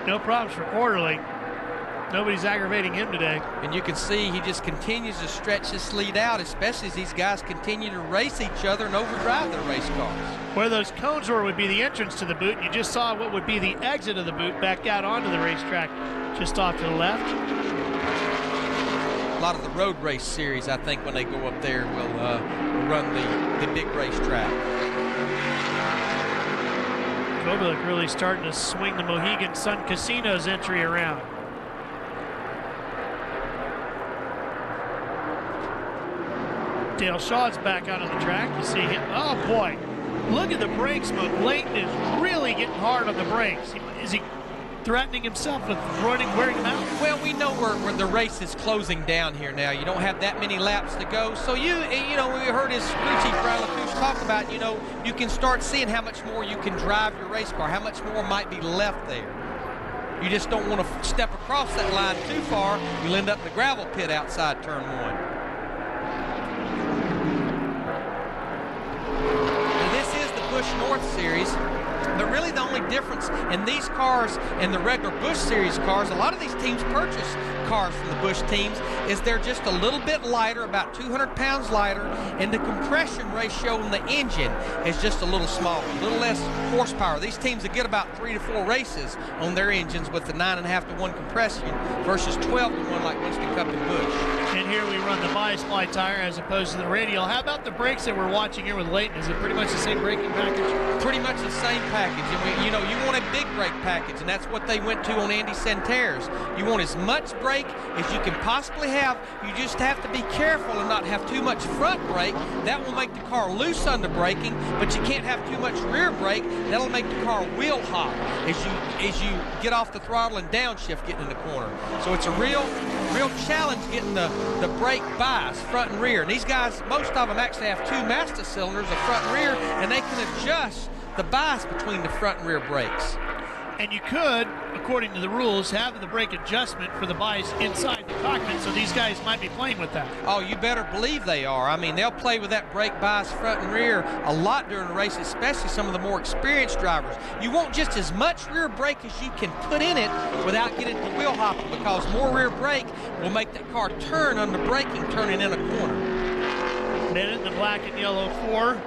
A: No problems for Quarterly. Nobody's aggravating him today.
B: And you can see he just continues to stretch this lead out, especially as these guys continue to race each other and overdrive their race cars.
A: Where those cones were would be the entrance to the boot, and you just saw what would be the exit of the boot back out onto the racetrack, just off to the left.
B: A lot of the road race series, I think, when they go up there, will run the big racetrack.
A: Koblock really starting to swing the Mohegan Sun Casinos entry around. Dale Shaw's back out on the track. You see him. Oh, boy. Look at the brake smoke. Layton is really getting hard on the brakes. Is he threatening himself with wearing him out?
B: Well, we know where the race is closing down here now. You don't have that many laps to go. So, you know, we heard his crew chief, Brian LaCouche, talk about, you know, you can start seeing how much more you can drive your race car, how much more might be left there. You just don't want to step across that line too far. You'll end up in the gravel pit outside turn 1. Busch North Series, but really the only difference in these cars and the regular Busch Series cars, a lot of these teams purchase cars from the Busch teams, is they're just a little bit lighter, about 200 pounds lighter, and the compression ratio on the engine is just a little smaller, a little less horsepower. These teams that get about 3 to 4 races on their engines with the 9.5 to 1 compression versus 12 to 1 like Winston Cup and Busch.
A: And here we run the bi-sply tire as opposed to the radial. How about the brakes that we're watching here with Layton? Is it pretty much the same braking package?
B: Pretty much the same package. And you know, you want a big brake package, and that's what they went to on Andy Santerre's. You want as much brake as you can possibly have. You just have to be careful and not have too much front brake. That will make the car loose under braking, but you can't have too much rear brake. That'll make the car wheel hop as you get off the throttle and downshift getting in the corner. So it's a real challenge getting the brake bias, front and rear. And these guys, most of them actually have 2 master cylinders, a front and rear, and they can adjust the bias between the front and rear brakes.
A: And you could, according to the rules, have the brake adjustment for the bias inside the cockpit, so these guys might be playing with that.
B: Oh, you better believe they are. I mean, they'll play with that brake bias front and rear a lot during the race, especially some of the more experienced drivers. You want just as much rear brake as you can put in it without getting the wheel hopping, because more rear brake will make that car turn under braking, turning in a corner.
A: Bennett in the black and yellow 4,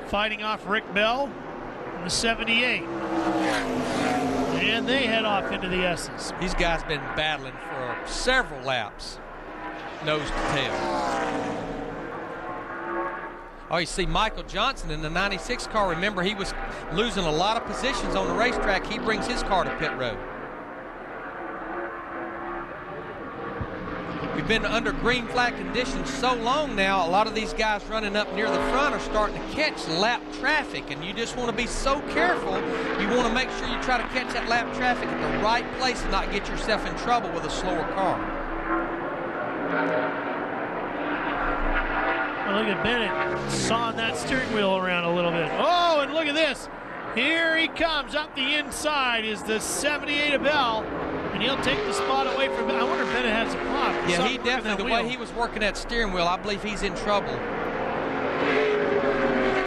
A: fighting off Rick Bell in the 78. And they head off into the S's.
B: These guys been battling for several laps, nose to tail. Oh, you see Michael Johnson in the 96 car. Remember, he was losing a lot of positions on the racetrack. He brings his car to pit road. We've been under green flag conditions so long now, a lot of these guys running up near the front are starting to catch lap traffic, and you just want to be so careful. You want to make sure you try to catch that lap traffic at the right place and not get yourself in trouble with a slower car.
A: Well, look at Bennett sawing that steering wheel around a little bit. Oh, and look at this. Here he comes up the inside is the 78 of Bell. And he'll take the spot away from him. I wonder if Bennett has a problem.
B: Yeah, he definitely, the way he was working that steering wheel, I believe he's in trouble.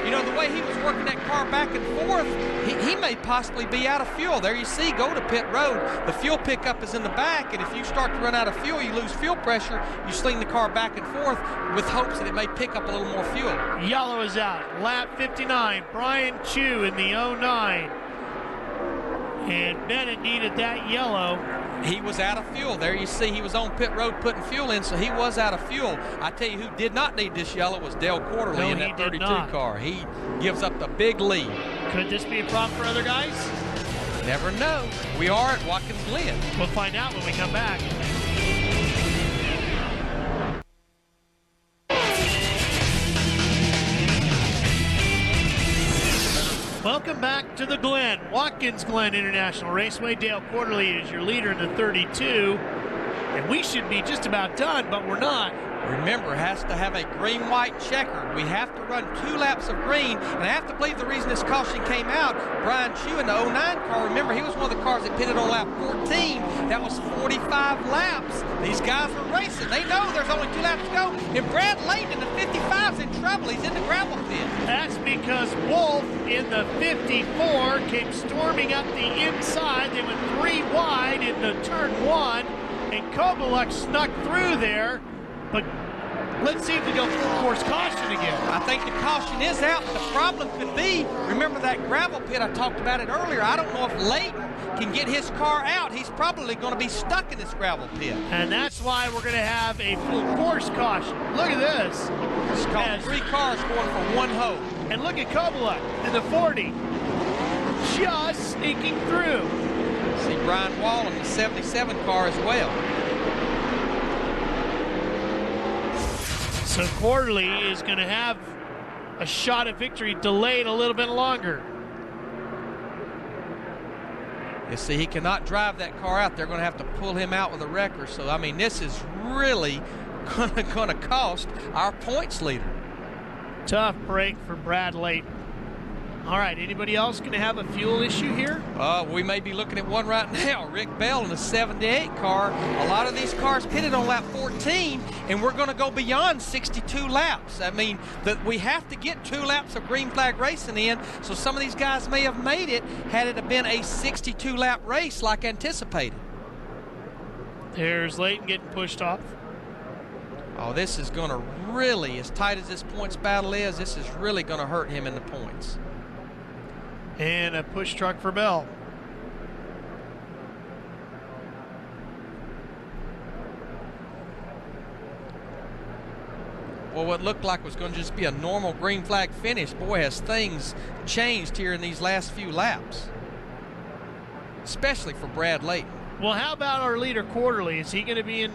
B: You know, the way he was working that car back and forth, he may possibly be out of fuel. There you see, go to pit road. The fuel pickup is in the back, and if you start to run out of fuel, you lose fuel pressure, you sling the car back and forth with hopes that it may pick up a little more fuel.
A: Yellow is out. Lap 59, Brian Chu in the 09. And Bennett needed that yellow.
B: He was out of fuel. There you see he was on pit road putting fuel in, so he was out of fuel. I tell you who did not need this yellow was Dale Quarterly in that 32 car. He gives up the big lead.
A: Could this be a problem for other guys?
B: Never know. We are at Watkins Glen.
A: We'll find out when we come back. Welcome back to the Glen, Watkins Glen International Raceway. Dale Quarterly is your leader in the 32. And we should be just about done, but we're not.
B: Remember, has to have a green-white checker. We have to run 2 laps of green, and I have to believe the reason this caution came out, Brian Chu in the 09 car, remember, he was one of the cars that pitted on lap 14. That was 45 laps. These guys are racing. They know there's only 2 laps to go, and Brad Layton in the 55's in trouble. He's in the gravel pit.
A: That's because Wolf in the 54 came storming up the inside. They went 3 wide into turn 1, and Kovaluk snuck through there. But let's see if we go full course caution again.
B: I think the caution is out. The problem could be, remember that gravel pit, I talked about it earlier. I don't know if Layton can get his car out. He's probably going to be stuck in this gravel pit.
A: And that's why we're going to have a full course caution. Look at this.
B: It's called 3 cars going for 1 hole.
A: And look at Kovaluk in the 40. Just sneaking through.
B: See Brian Wall in the 77 car as well.
A: So Quarterly is going to have a shot at victory delayed a little bit longer.
B: You see, he cannot drive that car out. They're going to have to pull him out with a wrecker. So, I mean, this is really going to cost our points leader.
A: Tough break for Brad Layton. All right, anybody else going to have a fuel issue here?
B: We may be looking at one right now. Rick Bell in the 78 car. A lot of these cars pitted on lap 14, and we're going to go beyond 62 laps. I mean, we have to get 2 laps of green flag racing in, so some of these guys may have made it had it have been a 62-lap race like anticipated.
A: There's Layton getting pushed off.
B: Oh, this is going to really, as tight as this points battle is, this is really going to hurt him in the points.
A: And a push truck for Bell.
B: Well, what looked like was going to just be a normal green flag finish, boy, has things changed here in these last few laps, especially for Brad Layton. Well,
A: how about our leader Quarterly? Is he going to be in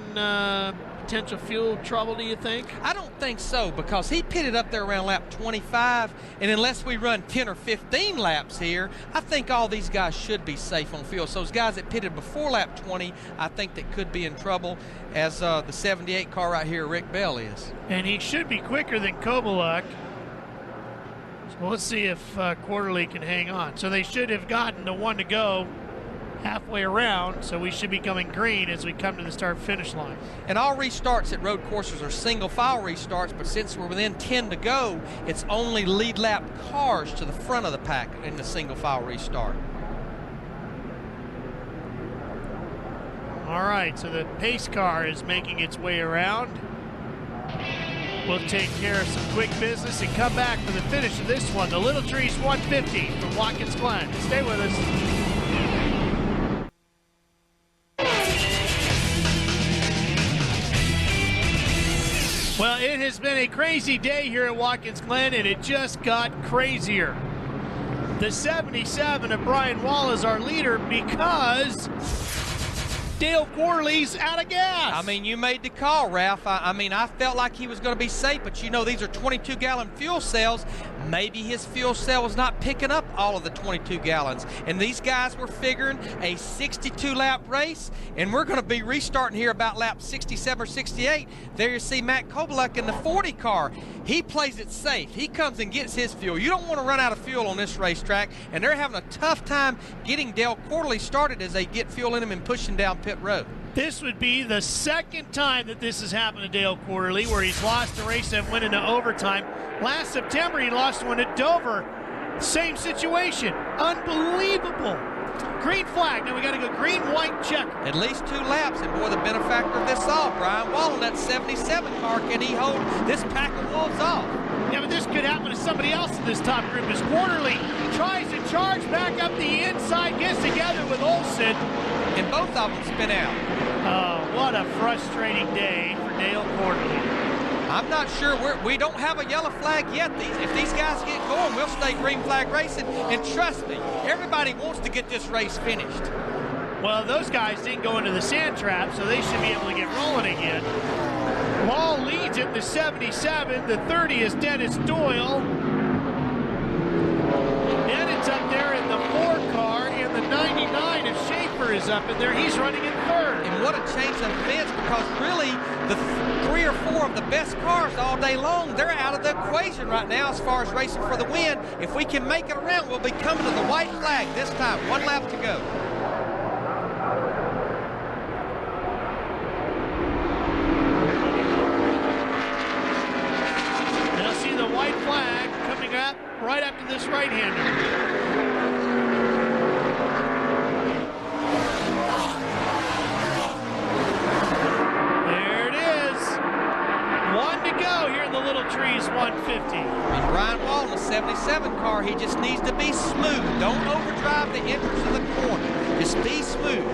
A: potential fuel trouble, do you think?
B: I don't think so, because he pitted up there around lap 25, and unless we run 10 or 15 laps here, I think all these guys should be safe on fuel. So those guys that pitted before lap 20, I think that could be in trouble, as the 78 car right here, Rick Bell, is.
A: And he should be quicker than Kovaluk. So let's see if Quarterly can hang on. So they should have gotten the 1 to go halfway around, so we should be going green as we come to the start-finish line.
B: And all restarts at road courses are single-file restarts, but since we're within 10 to go, it's only lead lap cars to the front of the pack in the single-file restart.
A: All right, so the pace car is making its way around. We'll take care of some quick business and come back for the finish of this one, the Little Trees 150 from Watkins Glen. Stay with us. Well, it has been a crazy day here at Watkins Glen, and it just got crazier. The 77 of Brian Wall is our leader because Dale Quarterly's out of gas.
B: I mean, you made the call, Ralph. I mean, I felt like he was going to be safe, but you know, these are 22-gallon fuel cells. Maybe his fuel cell was not picking up all of the 22 gallons. And these guys were figuring a 62-lap race, and we're going to be restarting here about lap 67 or 68. There you see Matt Kovaluk in the 40 car. He plays it safe. He comes and gets his fuel. You don't want to run out of fuel on this racetrack, and they're having a tough time getting Dale Quarterly started as they get fuel in him and pushing down pit road.
A: This would be the second time that this has happened to Dale Quarterly, where he's lost a race and went into overtime. Last September, he lost one at Dover. Same situation. Unbelievable. Green flag. Now we got to go green, white, check.
B: At least 2 laps, and boy, the benefactor of this all, Brian Wall in that 77 car, can he hold this pack of wolves off?
A: Yeah, but this could happen to somebody else in this top group as Quarterly tries to charge back up the inside, gets together with Olsen.
B: And both of them spin out.
A: Oh, what a frustrating day for Dale Quarterly.
B: I'm not sure. We don't have a yellow flag yet. If these guys get going, we'll stay green flag racing. And trust me, everybody wants to get this race finished.
A: Well, those guys didn't go into the sand trap, so they should be able to get rolling again. Wall leads it in the 77. The 30 is Dennis Doyle. Bennett's up there in the 4 car, and the 99 if Schaefer is up in there. He's running in 3rd.
B: And what a change of events, because really the 3 or 4 of the best cars all day long, they're out of the equation right now as far as racing for the win. If we can make it around, we'll be coming to the white flag this time. 1 lap to go.
A: White flag coming up right after this right-hander. There it is. 1 to go here in the Little Trees 150.
B: And Brian Wall in the 77 car, he just needs to be smooth. Don't overdrive the entrance of the corner. Just be smooth.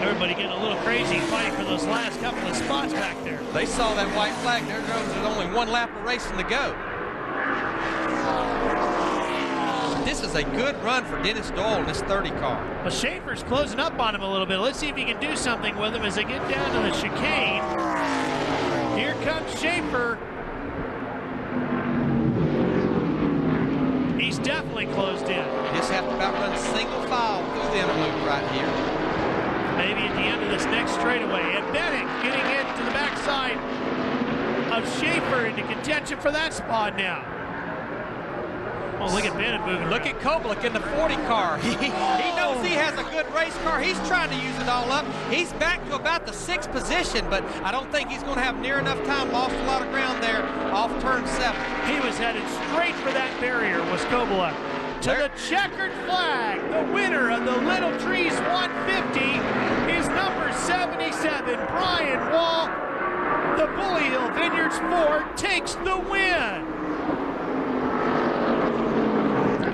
A: Everybody getting a little crazy fighting for those last couple of spots back there.
B: They saw that white flag. There's only 1 lap of racing to go. This is a good run for Dennis Doyle in this 30 car.
A: Well, Schaefer's closing up on him a little bit. Let's see if he can do something with him as they get down to the chicane. Here comes Schaefer. He's definitely closed in.
B: Just have to about run single file through the inner loop right here.
A: Maybe at the end of this next straightaway. And Bennett getting into the backside of Schaefer into contention for that spot now. Oh, look at Bennett moving.
B: Look at Koblik in the 40 car. He knows he has a good race car. He's trying to use it all up. He's back to about the 6th position, but I don't think he's going to have near enough time. Lost a lot of ground there off turn 7.
A: He was headed straight for that barrier, was Koblik. To the checkered flag, the winner of the Little Trees 150 is number 77, Brian Wall. The Bully Hill Vineyards Ford takes the win.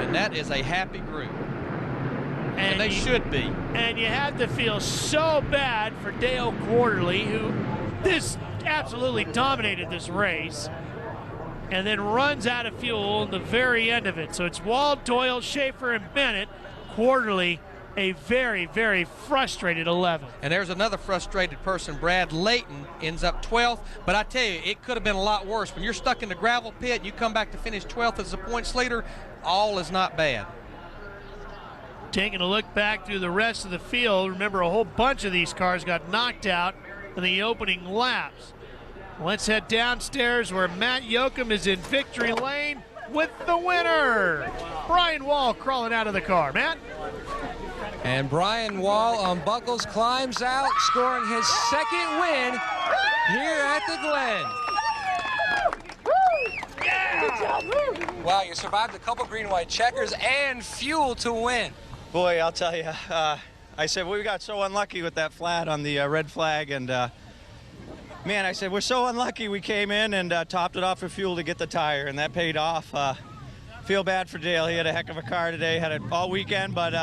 B: And that is a happy group. And they should be.
A: And you have to feel so bad for Dale Quarterly, who absolutely dominated this race, and then runs out of fuel in the very end of it. So it's Wall, Doyle, Schaefer, and Bennett. Quarterly, a very, very frustrated 11.
B: And there's another frustrated person. Brad Layton ends up 12th. But I tell you, it could have been a lot worse. When you're stuck in the gravel pit and you come back to finish 12th as a points leader, all is not bad.
A: Taking a look back through the rest of the field, remember a whole bunch of these cars got knocked out in the opening laps. Let's head downstairs where Matt Yoakum is in victory lane with the winner. Brian Wall crawling out of the car. Matt?
C: And Brian Wall unbuckles, climbs out, scoring his 2nd win here at the Glen. Wow, you survived a couple green white checkers and fuel to win.
F: Boy, I'll tell you, I said we got so unlucky with that flat on the red flag, and man, I said, we're so unlucky we came in and topped it off for fuel to get the tire, and that paid off. Feel bad for Dale. He had a heck of a car today, had it all weekend, but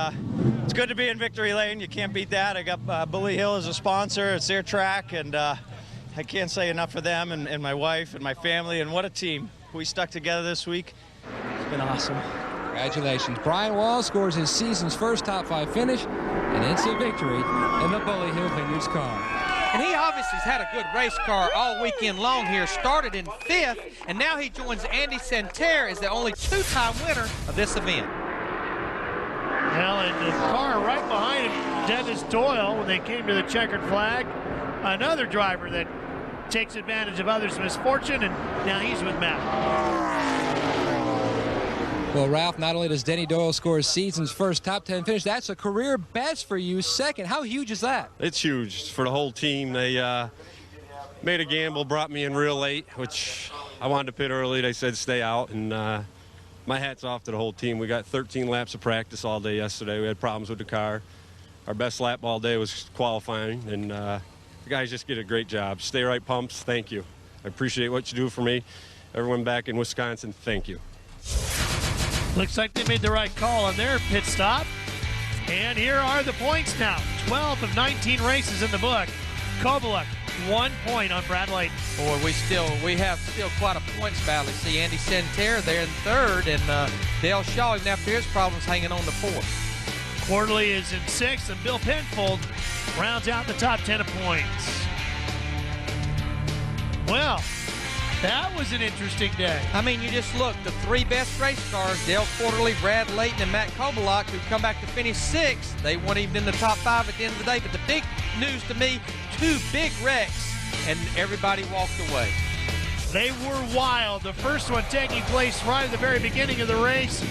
F: it's good to be in victory lane. You can't beat that. I got Bully Hill as a sponsor. It's their track, and I can't say enough for them and my wife and my family, and what a team. We stuck together this week. It's been awesome.
C: Congratulations. Brian Wall scores his season's first top 5 finish, and it's a victory in the Bully Hill Vineyards car.
B: And he obviously has had a good race car all weekend long here. Started in 5th, and now he joins Andy Santerre as the only 2-time winner of this event.
A: Well, and the car right behind him, Dennis Doyle, when they came to the checkered flag. Another driver that takes advantage of others' misfortune, and now he's with Matt.
C: Well, Ralph, not only does Denny Doyle score his season's first top 10 finish, that's a career best for you, 2nd. How huge is that?
L: It's huge for the whole team. They made a gamble, brought me in real late, which I wanted to pit early. They said stay out, and my hat's off to the whole team. We got 13 laps of practice all day yesterday. We had problems with the car. Our best lap all day was qualifying, and the guys just did a great job. Stay right pumps. Thank you. I appreciate what you do for me. Everyone back in Wisconsin, thank you.
A: Looks like they made the right call on their pit stop. And here are the points now. 12 of 19 races in the book. Kovaluk, 1 point on Brad Layton.
B: Boy, we have still quite a points battle. See Andy Santerre there in third, and Dale Shaw, even after his problems, hanging on to fourth.
A: Quarterly is in sixth, and Bill Penfold rounds out the top 10 of points. Well, that was an interesting day.
B: I mean, you just look, the three best race cars, Dale Quarterly, Brad Layton, and Matt Kovaluk, who come back to finish sixth. They weren't even in the top 5 at the end of the day. But the big news to me, 2 big wrecks, and everybody walked away.
A: They were wild. The first one taking place right at the very beginning of the race.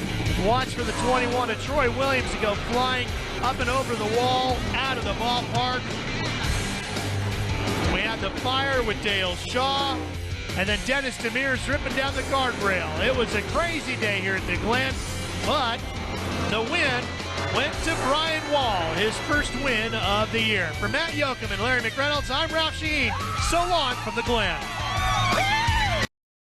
A: Watch for the 21 of Troy Williams to go flying up and over the wall, out of the ballpark. We had the fire with Dale Shaw. And then Dennis Demere's ripping down the guardrail. It was a crazy day here at the Glen, but the win went to Brian Wall, his first win of the year. For Matt Yoakum and Larry McReynolds, I'm Ralph Sheen. So long from the Glen.